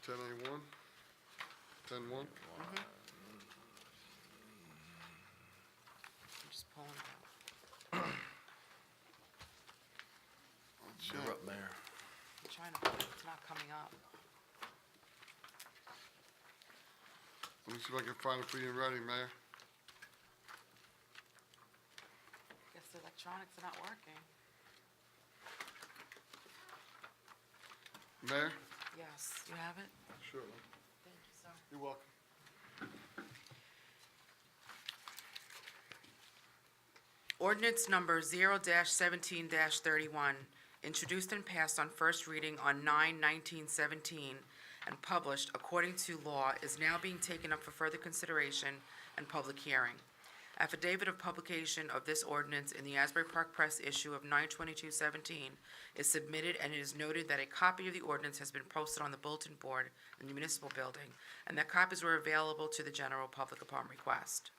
S5: 10A1. 10-1.
S1: I'm just pulling it out.
S6: You're up, Mayor.
S1: I'm trying to, it's not coming up.
S5: Let me see if I can find it for you ready, Mayor.
S1: Guess the electronics are not working.
S5: Mayor?
S1: Yes, you have it?
S5: Sure.
S1: Thank you, sir.
S5: You're welcome.
S1: Ordinance number 0-17-31, introduced and passed on first reading on 9/19/17 and published according to law, is now being taken up for further consideration and public hearing. Affidavit of publication of this ordinance in the Asbury Park Press issue of 9/22/17 is submitted, and it is noted that a copy of the ordinance has been posted on the bulletin board in the municipal building, and that copies were available to the general public upon request.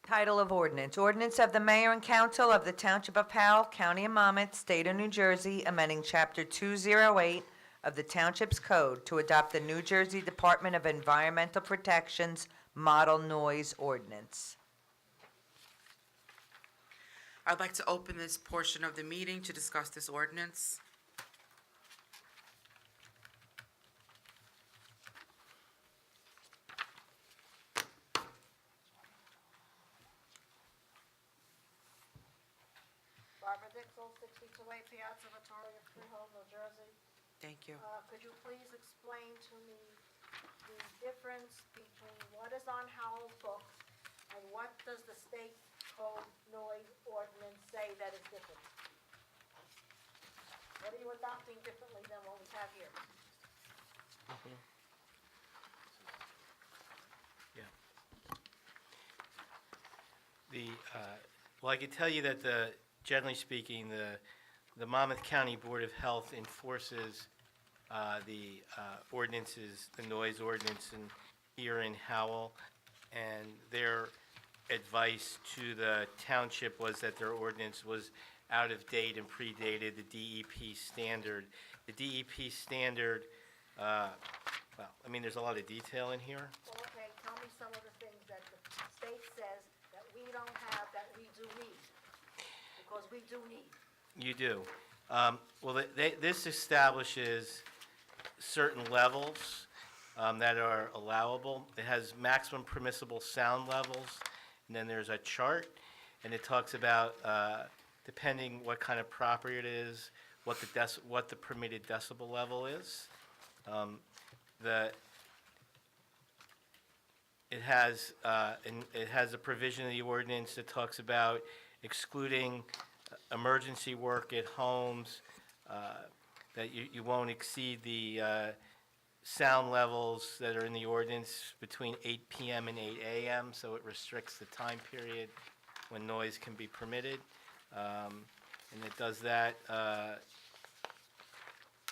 S2: Title of ordinance, ordinance of the mayor and council of the Township of Howell, County of Monmouth, State of New Jersey, amending Chapter 208 of the Township's Code to adopt the New Jersey Department of Environmental Protection's Model Noise Ordinance.
S1: I'd like to open this portion of the meeting to discuss this ordinance.
S11: Barbara Dixell, 62A Piazza Vittoria, Freehold, New Jersey.
S1: Thank you.
S11: Could you please explain to me the difference between what is on Howell's books and what does the state code noise ordinance say that is different? What are you adopting differently than what we have here?
S4: Well, I can tell you that generally speaking, the Monmouth County Board of Health enforces the ordinances, the noise ordinance here in Howell, and their advice to the township was that their ordinance was out of date and predated the DEP standard. The DEP standard, well, I mean, there's a lot of detail in here.
S11: Well, okay, tell me some of the things that the state says that we don't have that we do need, because we do need.
S4: You do. Well, this establishes certain levels that are allowable. It has maximum permissible sound levels, and then there's a chart, and it talks about, depending what kind of property it is, what the permitted decibel level is. It has a provision of the ordinance that talks about excluding emergency work at homes, that you won't exceed the sound levels that are in the ordinance between 8 p.m. and 8 a.m., so it restricts the time period when noise can be permitted. And it does that, that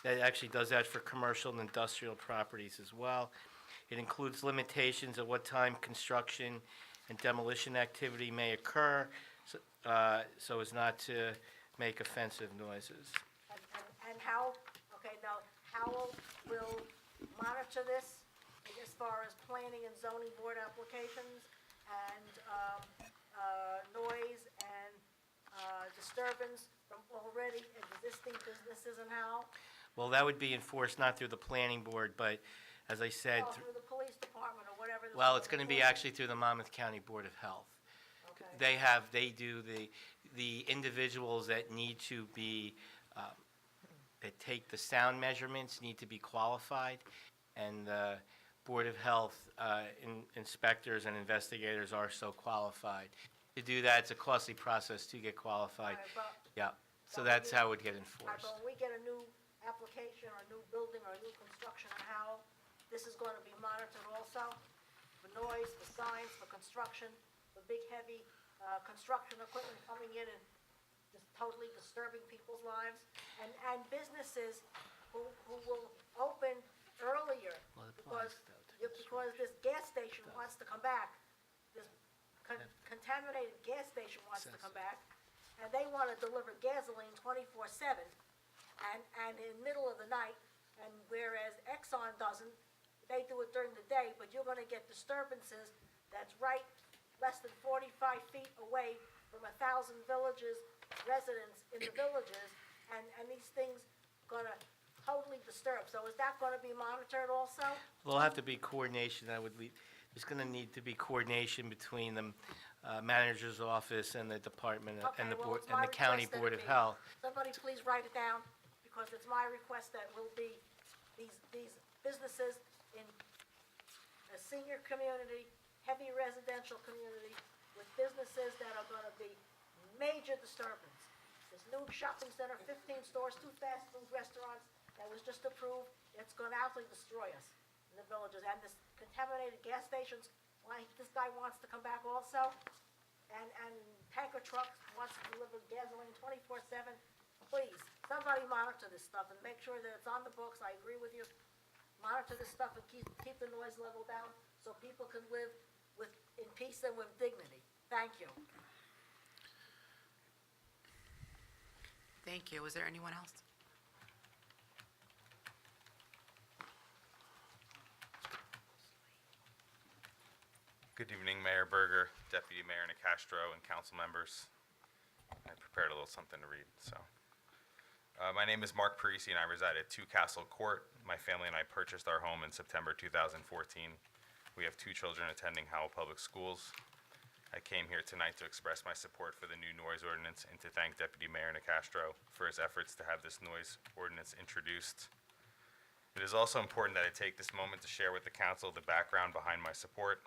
S4: actually does that for commercial and industrial properties as well. It includes limitations of what time construction and demolition activity may occur, so as not to make offensive noises.
S11: And how, okay, now, Howell will monitor this as far as planning and zoning board applications and noise and disturbance from already existing businesses in Howell?
S4: Well, that would be enforced not through the planning board, but as I said,
S11: Or through the police department or whatever?
S4: well, it's going to be actually through the Monmouth County Board of Health.
S11: Okay.
S4: They do the individuals that need to be, that take the sound measurements need to be qualified, and the Board of Health inspectors and investigators are so qualified. To do that, it's a costly process to get qualified.
S11: Right, but-
S4: Yeah, so that's how it would get
S11: All right,
S4: enforced.
S11: but when we get a new application or a new building or a new construction in Howell, this is going to be monitored also for noise, for signs, for construction, for big, heavy construction equipment coming in and just totally disturbing people's lives, and businesses who will open earlier
S4: Well, it
S11: because,
S4: applies, though, to
S11: because this gas station wants to come back. This contaminated gas station wants to come back, and they want to deliver gasoline 24/7 and in the middle of the night, and whereas Exxon doesn't, they do it during the day, but you're going to get disturbances that's right less than 45 feet away from 1,000 villages, residents in the villages, and these things gonna totally disturb. So is that gonna be monitored also?
S4: There'll have to be coordination, there's gonna need to be coordination between the manager's office and the department and the
S11: Okay, well,
S4: board,
S11: it's
S4: and
S11: my
S4: the county
S11: request that
S4: board
S11: it
S4: of
S11: be.
S4: health.
S11: Somebody please write it down, because it's my request that will be these businesses in a senior community, heavy residential community, with businesses that are gonna be major disturbance. This new shopping center, 15 stores, 2 fast food restaurants that was just approved, it's gonna absolutely destroy us in the villages. And this contaminated gas stations, why, this guy wants to come back also, and tanker trucks wants to deliver gasoline 24/7. Please, somebody monitor this stuff and make sure that it's on the books. I agree with you. Monitor this stuff and keep the noise level down so people can live in peace and with dignity. Thank you.
S1: Thank you. Was there anyone else?
S18: Good evening, Mayor Berger, Deputy Mayor Nicastro, and council members. I prepared a little something to read, so. My name is Mark Parisi, and I reside at 2 Castle Court. My family and I purchased our home in September 2014. We have 2 children attending Howell Public Schools. I came here tonight to express my support for the new noise ordinance and to thank Deputy Mayor Nicastro for his efforts to have this noise ordinance introduced. It is also important that I take this moment to share with the council the background behind my support.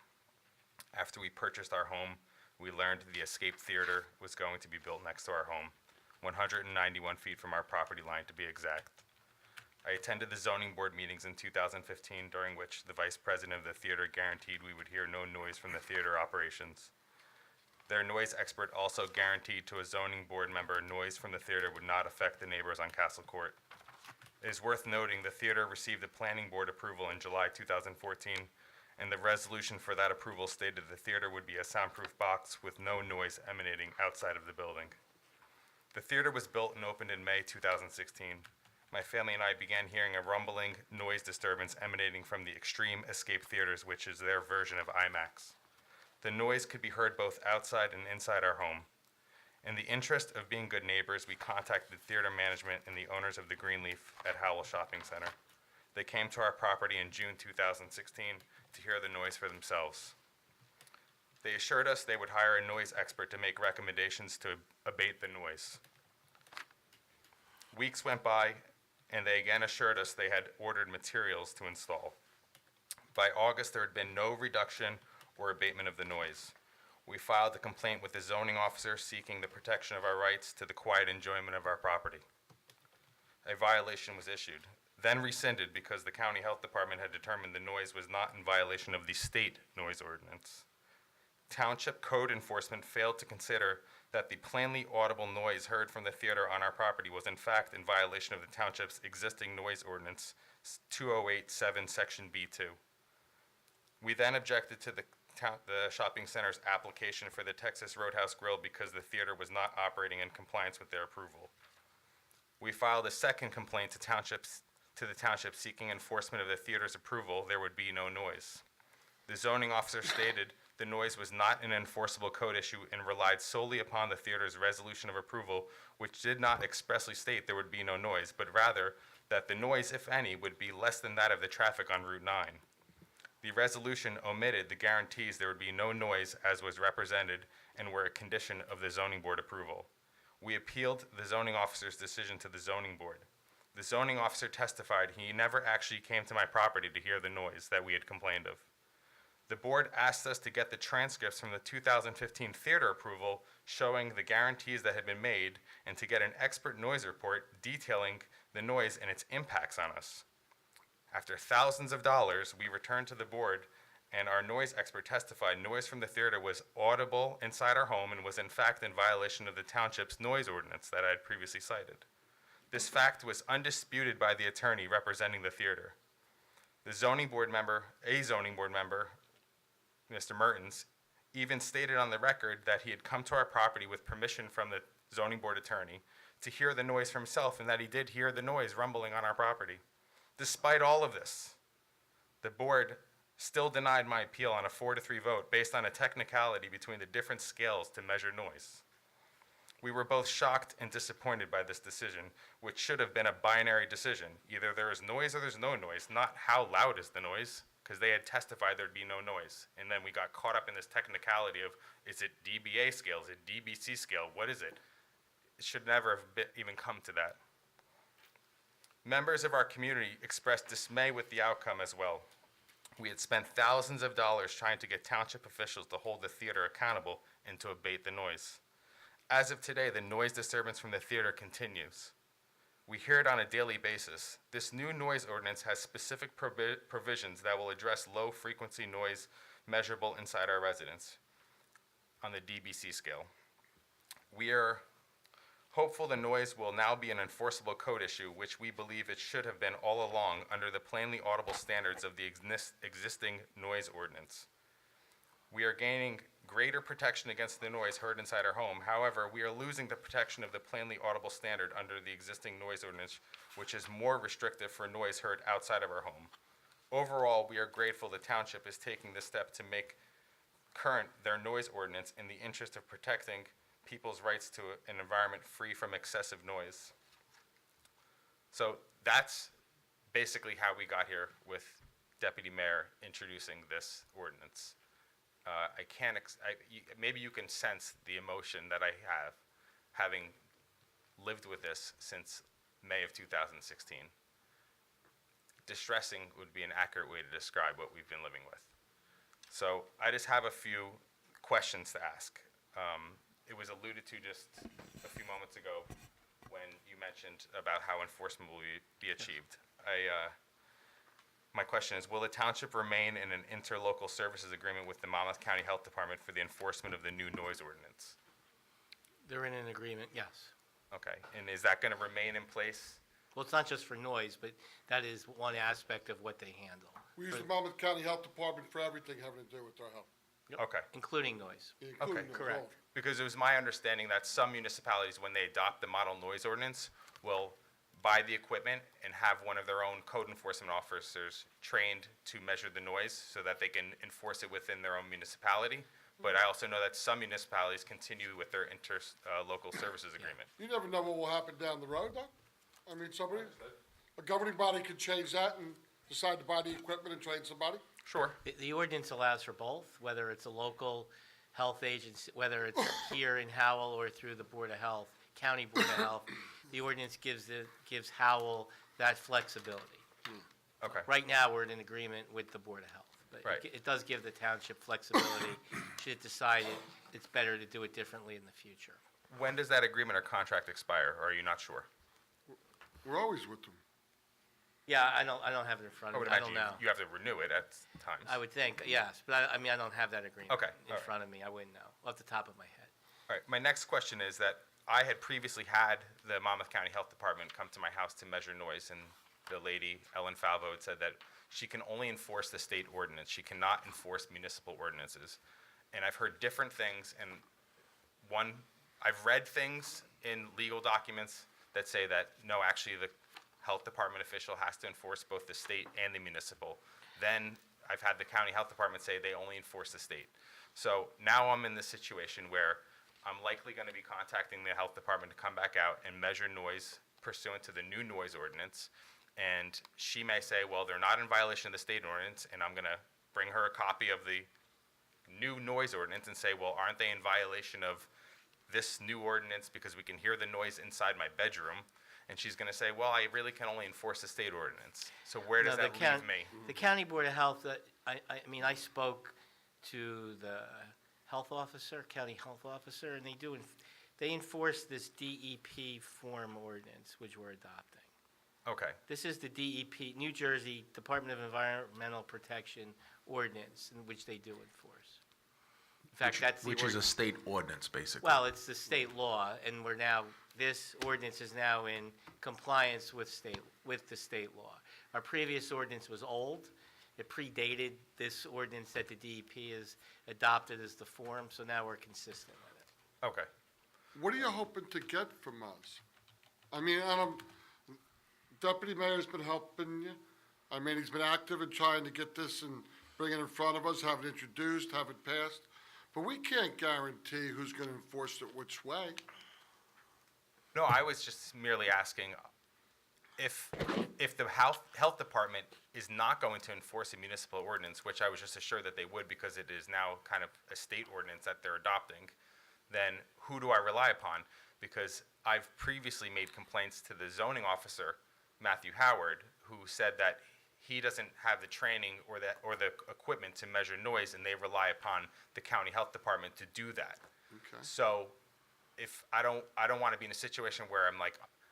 S18: After we purchased our home, we learned the Escape Theater was going to be built next to our home, 191 feet from our property line to be exact. I attended the zoning board meetings in 2015, during which the vice president of the theater guaranteed we would hear no noise from the theater operations. Their noise expert also guaranteed to a zoning board member noise from the theater would not affect the neighbors on Castle Court. It is worth noting the theater received a planning board approval in July 2014, and the resolution for that approval stated the theater would be a soundproof box with no noise emanating outside of the building. The theater was built and opened in May 2016. My family and I began hearing a rumbling noise disturbance emanating from the Extreme Escape Theaters, which is their version of IMAX. The noise could be heard both outside and inside our home. In the interest of being good neighbors, we contacted theater management and the owners of the Greenleaf at Howell Shopping Center. They came to our property in June 2016 to hear the noise for themselves. They assured us they would hire a noise expert to make recommendations to abate the noise. Weeks went by, and they again assured us they had ordered materials to install. By August, there had been no reduction or abatement of the noise. We filed a complaint with the zoning officer seeking the protection of our rights to the quiet enjoyment of our property. A violation was issued, then rescinded because the county health department had determined the noise was not in violation of the state noise ordinance. Township code enforcement failed to consider that the plainly audible noise heard from the theater on our property was in fact in violation of the township's existing noise ordinance, 2087 section B2. We then objected to the shopping center's application for the Texas Roadhouse Grill because the theater was not operating in compliance with their approval. We filed a second complaint to the township seeking enforcement of the theater's approval. There would be no noise. The zoning officer stated the noise was not an enforceable code issue and relied solely upon the theater's resolution of approval, which did not expressly state there would be no noise, but rather that the noise, if any, would be less than that of the traffic on Route 9. The resolution omitted the guarantees there would be no noise as was represented and were a condition of the zoning board approval. We appealed the zoning officer's decision to the zoning board. The zoning officer testified he never actually came to my property to hear the noise that we had complained of. The board asked us to get the transcripts from the 2015 theater approval showing the guarantees that had been made and to get an expert noise report detailing the noise and its impacts on us. After thousands of dollars, we returned to the board and our noise expert testified noise from the theater was audible inside our home and was in fact in violation of the township's noise ordinance that I had previously cited. This fact was undisputed by the attorney representing the theater. A zoning board member, Mr. Mertens, even stated on the record that he had come to our property with permission from the zoning board attorney to hear the noise for himself and that he did hear the noise rumbling on our property. Despite all of this, the board still denied my appeal on a 4-3 vote based on a technicality between the different scales to measure noise. We were both shocked and disappointed by this decision, which should have been a binary decision. Either there is noise or there's no noise, not how loud is the noise, because they had testified there'd be no noise. And then we got caught up in this technicality of, is it dBA scale, is it dBc scale, what is it? It should never have even come to that. Members of our community expressed dismay with the outcome as well. We had spent thousands of dollars trying to get township officials to hold the theater accountable and to abate the noise. As of today, the noise disturbance from the theater continues. We hear it on a daily basis. This new noise ordinance has specific provisions that will address low-frequency noise measurable inside our residence on the dBc scale. We are hopeful the noise will now be an enforceable code issue, which we believe it should have been all along under the plainly audible standards of the existing noise ordinance. We are gaining greater protection against the noise heard inside our home. However, we are losing the protection of the plainly audible standard under the existing noise ordinance, which is more restrictive for noise heard outside of our home. Overall, we are grateful the township is taking this step to make current their noise ordinance in the interest of protecting people's rights to an environment free from excessive noise. So that's basically how we got here with Deputy Mayor introducing this ordinance. Maybe you can sense the emotion that I have, having lived with this since May of 2016. Distressing would be an accurate way to describe what we've been living with. So I just have a few questions to ask. It was alluded to just a few moments ago when you mentioned about how enforcement will be achieved. My question is, will the township remain in an interlocal services agreement with the Monmouth County Health Department for the enforcement of the new noise ordinance?
S4: They're in an agreement, yes.
S18: Okay, and is that gonna remain in place?
S4: Well, it's not just for noise, but that is one aspect of what they handle.
S5: We use the Monmouth County Health Department for everything having to do with our health.
S18: Okay.
S4: Including noise.
S5: including the
S4: correct.
S5: road.
S18: Because it was my understanding that some municipalities, when they adopt the model noise ordinance, will buy the equipment and have one of their own code enforcement officers trained to measure the noise so that they can enforce it within their own municipality. But I also know that some municipalities continue with their interlocal services agreement.
S5: You never know what will happen down the road, though. I mean, a governing body could change that and decide to buy the equipment and train somebody.
S18: Sure.
S4: The ordinance allows for both, whether it's a local health agency, whether it's here in Howell or through the Board of Health, County Board of Health. The ordinance gives Howell that flexibility.
S18: Okay.
S4: Right now, we're in an agreement with the Board of Health. But
S18: Right.
S4: it does give the township flexibility should it decide it's better to do it differently in the future.
S18: When does that agreement or contract expire, or are you not sure?
S5: We're always with them.
S4: Yeah, I don't have it in front
S18: I
S4: of
S18: would
S4: me. I don't
S18: imagine
S4: know.
S18: you have to renew it at times.
S4: I would think, yes, but I mean, I don't have that agreement
S18: Okay,
S4: in
S18: all right.
S4: front of me. I wouldn't know off the top of my head.
S18: All right, my next question is that I had previously had the Monmouth County Health Department come to my house to measure noise, and the lady, Ellen Falvo, had said that she can only enforce the state ordinance. She cannot enforce municipal ordinances. And I've heard different things, and I've read things in legal documents that say that, no, actually, the health department official has to enforce both the state and the municipal. Then I've had the county health department say they only enforce the state. So now I'm in this situation where I'm likely going to be contacting the health department to come back out and measure noise pursuant to the new noise ordinance. And she may say, well, they're not in violation of the state ordinance, and I'm going to bring her a copy of the new noise ordinance and say, well, aren't they in violation of this new ordinance because we can hear the noise inside my bedroom? And she's going to say, well, I really can only enforce the state ordinance. So where does
S4: No,
S18: that leave me?
S4: The County Board of Health, I mean, I spoke to the health officer, county health officer, and they enforce this DEP form ordinance, which we're adopting.
S18: Okay.
S4: This is the DEP, New Jersey Department of Environmental Protection ordinance, in which they do enforce. In fact, that's the
S6: Which is a state ordinance, basically.
S4: Well, it's the state law, and this ordinance is now in compliance with the state law. Our previous ordinance was old. It predated this ordinance that the DEP has adopted as the form, so now we're consistent with it.
S18: Okay.
S5: What are you hoping to get from us? I mean, Deputy Mayor's been helping you. I mean, he's been active in trying to get this and bring it in front of us, have it introduced, have it passed. But we can't guarantee who's going to enforce it which way.
S18: No, I was just merely asking if the health department is not going to enforce a municipal ordinance, which I was just assured that they would because it is now kind of a state ordinance that they're adopting, then who do I rely upon? Because I've previously made complaints to the zoning officer, Matthew Howard, who said that he doesn't have the training or the equipment to measure noise, and they rely upon the county health department to do that.
S5: Okay.
S18: So if I don't want to be in a situation where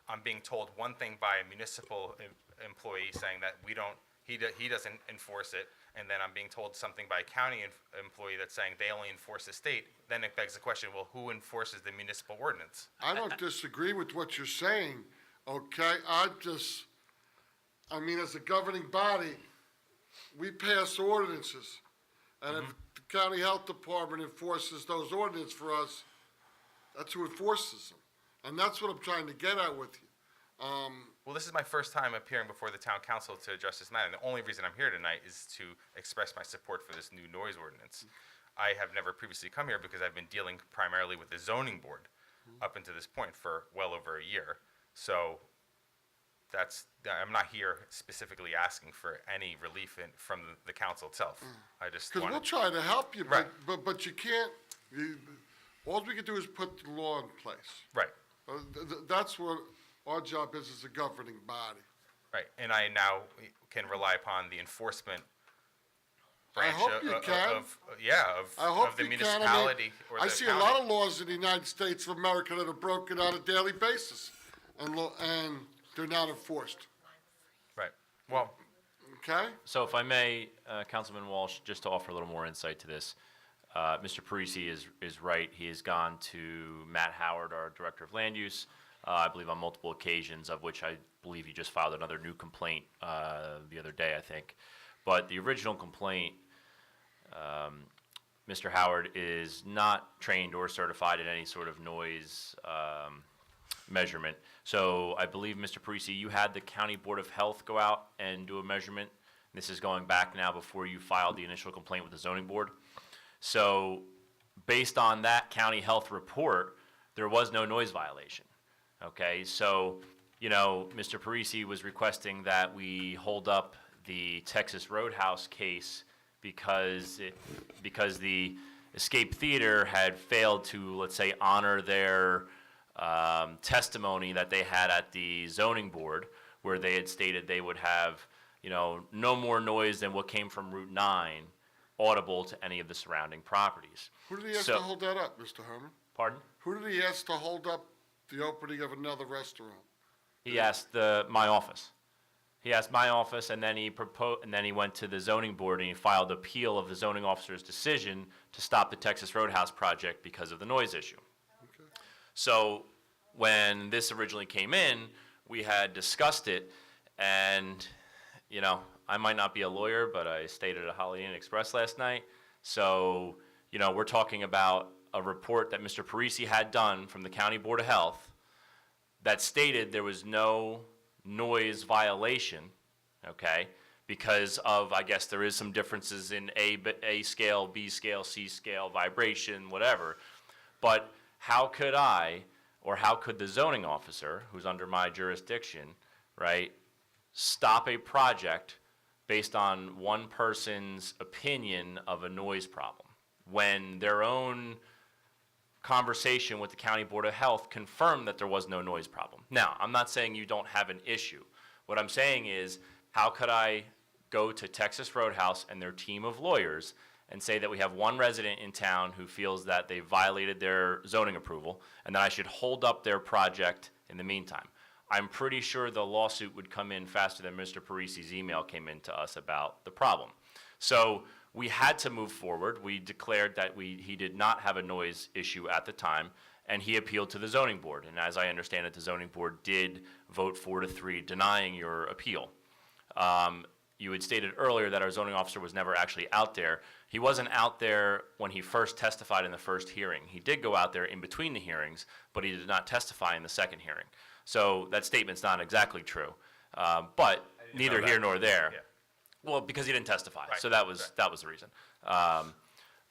S18: I'm being told one thing by a municipal employee saying that he doesn't enforce it, and then I'm being told something by a county employee that's saying they only enforce the state, then it begs the question, well, who enforces the municipal ordinance?
S5: I don't disagree with what you're saying, okay? I mean, as a governing body, we pass ordinances. And if the county health department enforces those ordinances for us, that's who enforces them. And that's what I'm trying to get at with you.
S18: Well, this is my first time appearing before the town council to address this matter. And the only reason I'm here tonight is to express my support for this new noise ordinance. I have never previously come here because I've been dealing primarily with the zoning board up until this point for well over a year. So I'm not here specifically asking for any relief from the council itself. I just
S5: Because
S18: wanted...
S5: we'll try to help you,
S18: Right.
S5: but you can't, all we can do is put the law in place.
S18: Right.
S5: That's what our job is as a governing body.
S18: Right, and I now can rely upon the enforcement
S5: I
S18: branch
S5: hope you can. I hope
S18: of the
S5: you can.
S18: municipality or the
S5: I see
S18: county.
S5: a lot of laws in the United States of America that are broken on a daily basis, and they're not enforced.
S18: Right, well...
S5: Okay?
S7: So if I may, Councilman Walsh, just to offer a little more insight to this, Mr. Parisi is right. He has gone to Matt Howard, our Director of Land Use, I believe on multiple occasions, of which I believe he just filed another new complaint the other day, I think. But the original complaint, Mr. Howard is not trained or certified in any sort of noise measurement. So I believe, Mr. Parisi, you had the County Board of Health go out and do a measurement. This is going back now before you filed the initial complaint with the zoning board. So based on that county health report, there was no noise violation. Okay, so, Mr. Parisi was requesting that we hold up the Texas Roadhouse case because the Escape Theater had failed to, let's say, honor their testimony that they had at the zoning board, where they had stated they would have, no more noise than what came from Route 9 audible to any of the surrounding properties.
S5: Who did he ask to hold that up, Mr. Herman?
S7: Pardon?
S5: Who did he ask to hold up the opening of another restaurant?
S7: He asked my office. He asked my office, and then he went to the zoning board and he filed appeal of the zoning officer's decision to stop the Texas Roadhouse project because of the noise issue.
S5: Okay.
S7: So when this originally came in, we had discussed it, and I might not be a lawyer, but I stayed at a Holiday Inn Express last night. So we're talking about a report that Mr. Parisi had done from the County Board of Health that stated there was no noise violation, okay, because of, I guess there is some differences in A scale, B scale, C scale, vibration, whatever. But how could how could the zoning officer, who's under my jurisdiction, right, stop a project based on one person's opinion of a noise problem when their own conversation with the County Board of Health confirmed that there was no noise problem? Now, I'm not saying you don't have an issue. What I'm saying is, how could I go to Texas Roadhouse and their team of lawyers and say that we have one resident in town who feels that they violated their zoning approval, and that I should hold up their project in the meantime? I'm pretty sure the lawsuit would come in faster than Mr. Parisi's email came in to us about the problem. So we had to move forward. We declared that he did not have a noise issue at the time, and he appealed to the zoning board. And as I understand it, the zoning board did vote 4-3 denying your appeal. You had stated earlier that our zoning officer was never actually out there. He wasn't out there when he first testified in the first hearing. He did go out there in between the hearings, but he did not testify in the second hearing. So that statement's not exactly true, but neither here nor there.
S18: Yeah.
S7: Well, because he didn't testify,
S18: Right,
S7: so that was the reason.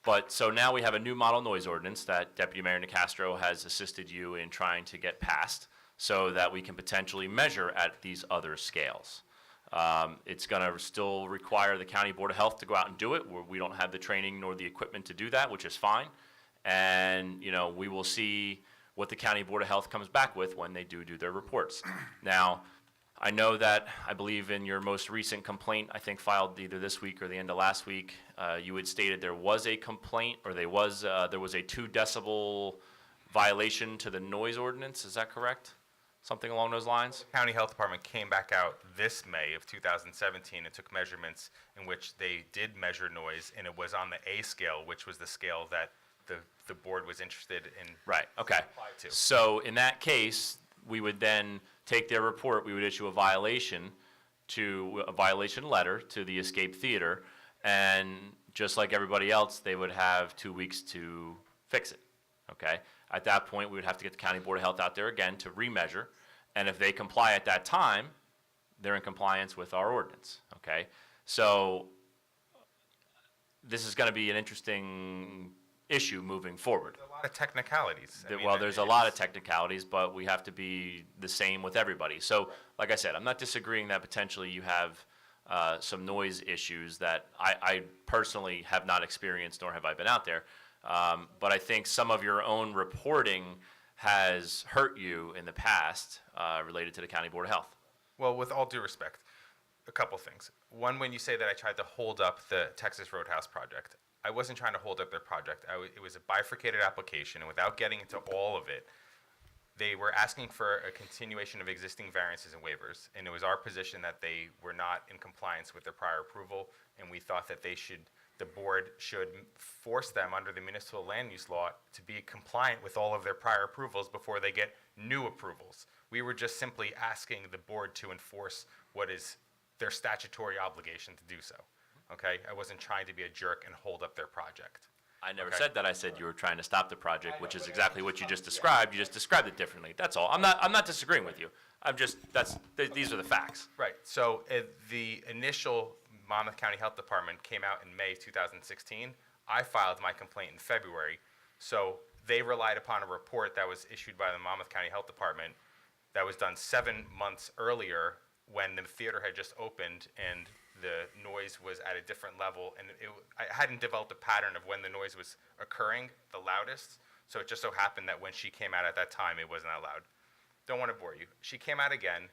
S7: But so now we have a new model noise ordinance that Deputy Mayor Nicastro has assisted you in trying to get passed. so that we can potentially measure at these other scales. It's going to still require the County Board of Health to go out and do it, where we don't have the training nor the equipment to do that, which is fine. And, we will see what the County Board of Health comes back with when they do their reports. Now, I know that, I believe in your most recent complaint, I think filed either this week or the end of last week, you had stated there was a complaint, or there was a 2 decibel violation to the noise ordinance, is that correct? Something along those lines?
S18: County Health Department came back out this May of 2017 and took measurements in which they did measure noise, and it was on the A scale, which was the scale that the board was interested in.
S7: Right, okay.
S18: To.
S7: So in that case, we would then take their report, we would issue a violation letter to the Escape Theater, and just like everybody else, they would have 2 weeks to fix it, okay? At that point, we would have to get the County Board of Health out there again to remeasure, and if they comply at that time, they're in compliance with our ordinance, okay? So this is gonna be an interesting issue moving forward.
S18: A lot of technicalities.
S7: Well, there's a lot of technicalities, but we have to be the same with everybody. So, like I said, I'm not disagreeing that potentially you have some noise issues that I personally have not experienced, nor have I been out there. But I think some of your own reporting has hurt you in the past related to the County Board of Health.
S18: Well, with all due respect, a couple things. One, when you say that I tried to hold up the Texas Roadhouse project, I wasn't trying to hold up their project. It was a bifurcated application, and without getting into all of it, they were asking for a continuation of existing variances and waivers, and it was our position that they were not in compliance with their prior approval, and we thought that the board should force them under the municipal land use law to be compliant with all of their prior approvals before they get new approvals. We were just simply asking the board to enforce what is their statutory obligation to do so. Okay, I wasn't trying to be a jerk and hold up their project.
S7: I never said that. I said you were trying to stop the project, which is exactly what you just described. You just described it differently. That's all. I'm not disagreeing with you. These are the facts.
S18: Right. So the initial Monmouth County Health Department came out in May 2016. I filed my complaint in February. So they relied upon a report that was issued by the Monmouth County Health Department that was done 7 months earlier when the theater had just opened and the noise was at a different level, and I hadn't developed a pattern of when the noise was occurring the loudest, so it just so happened that when she came out at that time, it wasn't that loud. Don't want to bore you. She came out again.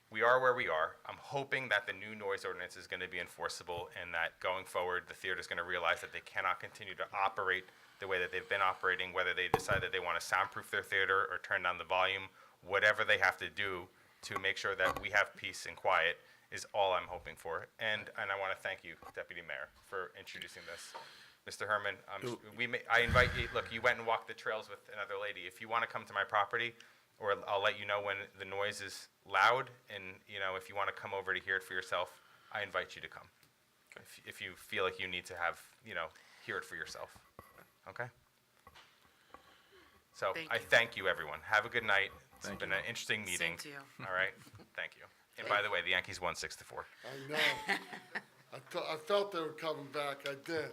S18: We are where we are. I'm hoping that the new noise ordinance is going to be enforceable, and that going forward, the theater is going to realize that they cannot continue to operate the way that they've been operating, whether they decide that they want to soundproof their theater or turn down the volume, whatever they have to do to make sure that we have peace and quiet is all I'm hoping for. And I want to thank you, Deputy Mayor, for introducing this. Mr. Herman, I invite you, look, you went and walked the trails with another lady. If you want to come to my property, or I'll let you know when the noise is loud, and, if you want to come over to hear it for yourself, I invite you to come. If you feel like you need to hear it for yourself. Okay? So I thank you, everyone. Have a good night. It's been an interesting meeting.
S1: Same to you.
S18: All right? Thank you. And by the way, the Yankees won 6-4.
S5: I know. I felt they were coming back. I did.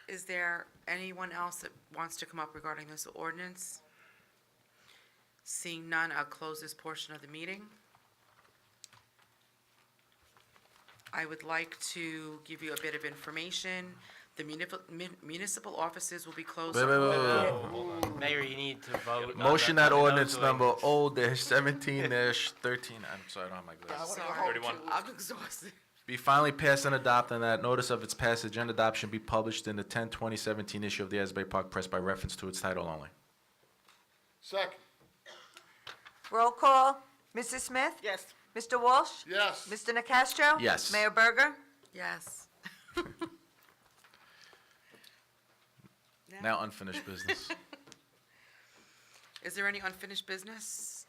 S1: Is there anyone else that wants to come up regarding this ordinance? Seeing none, I'll close this portion of the meeting. I would like to give you a bit of information. The municipal offices will be closed.
S6: Wait.
S4: Mayor, you need to vote.
S6: Motion that ordinance number O-17-13, I'm sorry, I don't have my glasses.
S1: Sorry, I'm exhausted.
S6: Be finally passed and adopted, and that notice of its passage and adoption be published in the 10/2017 issue of the Asbury Park Press by reference to its title only.
S5: Second.
S2: Roll call. Mrs. Smith?
S3: Yes.
S2: Mr. Walsh?
S5: Yes.
S2: Mr. Nacastro?
S6: Yes.
S2: Mayor Berger?
S1: Yes.
S6: Now unfinished business.
S1: Is there any unfinished business?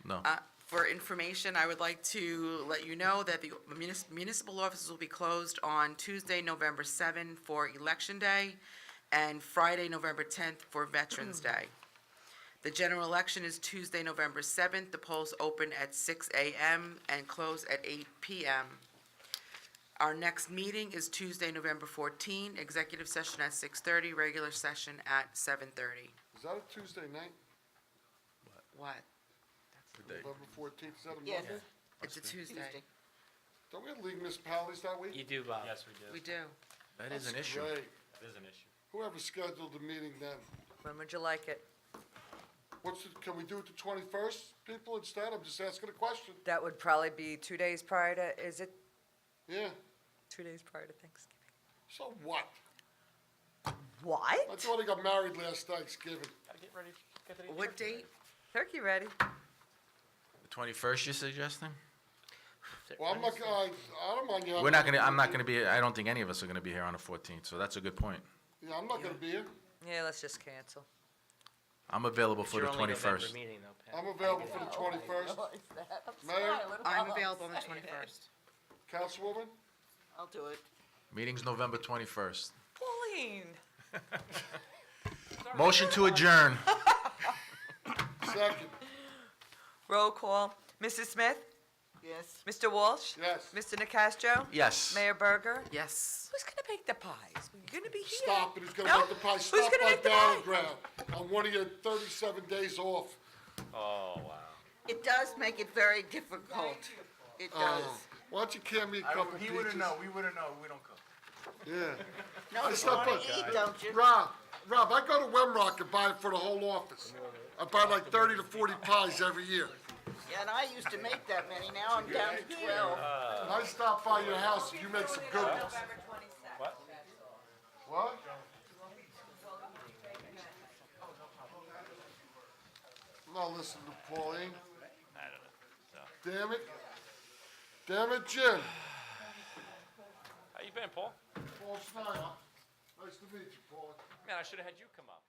S6: No.
S1: For information, I would like to let you know that the municipal offices will be closed on Tuesday, November 7 for Election Day, and Friday, November 10th for Veterans Day. The general election is Tuesday, November 7th. The polls open at 6 a.m. and close at 8 p.m. Our next meeting is Tuesday, November 14, executive session at 6:30, regular session at 7:30.
S5: Is that a Tuesday night?
S1: What?
S5: November 14th, is that a
S3: Yes.
S5: Monday?
S1: It's a Tuesday.
S5: Don't we have league municipalities that week?
S4: You do, Bob. Yes, we do.
S1: We do.
S6: That is an
S5: That's
S6: issue.
S5: great.
S4: That is an issue.
S5: Whoever scheduled the meeting then.
S2: When would you like it?
S5: Can we do it the 21st, people, instead? I'm just asking a question.
S2: That would probably be 2 days prior to, is it
S5: Yeah,
S2: 2 days prior to Thanksgiving?
S5: so what?
S2: What?
S5: I thought I got married last Thanksgiving.
S4: Gotta get ready, get ready.
S1: What date?
S2: Turkey ready.
S6: The 21st, you're suggesting?
S5: Well, I'm not, I don't mind you.
S6: We're not gonna, I'm not gonna be, I don't think any of us are gonna be here on the 14th, so that's a good point.
S5: Yeah, I'm not gonna be here.
S2: Yeah, let's just cancel.
S6: I'm available for the
S4: It's your only November
S6: 21st.
S4: meeting, though, Pat.
S5: I'm available for the 21st. Mayor,
S1: I'm available on the 21st.
S5: Councilwoman?
S3: I'll do it.
S6: Meeting's November 21st.
S2: Pauline.
S6: Motion to adjourn.
S5: Second.
S2: Roll call. Mrs. Smith?
S3: Yes.
S2: Mr. Walsh?
S5: Yes.
S2: Mr. Nacastro?
S6: Yes.
S2: Mayor Berger?
S1: Yes.
S2: Who's gonna make the pies? You're gonna be here.
S5: Stop it, who's gonna
S2: No?
S5: make the pie?
S2: Who's
S5: Stop
S2: gonna
S5: by
S2: make the pie?
S5: Battleground on one of your 37 days off.
S4: Oh, wow.
S3: It does make it very difficult. It does.
S5: Why don't you can me a couple pizzas?
S6: we wouldn't know, we don't cook.
S5: Yeah.
S3: No,
S5: I
S3: you
S5: stop
S3: want
S5: by-
S3: to eat, don't you?
S5: Rob, I go to Wemrock and buy it for the whole office. I buy like 30 to 40 pies every year.
S3: Yeah, and I used to make that many. Now I'm down to 12.
S5: And I stop by your house and you make some good ones.
S4: What?
S5: What? I'm not listening to Pauline.
S4: I don't know. So,
S5: Damn it. Damn it, Jim.
S4: how you been, Paul?
S5: Paul Snyder. Nice to meet you, Paul.
S4: Man, I should have had you come up.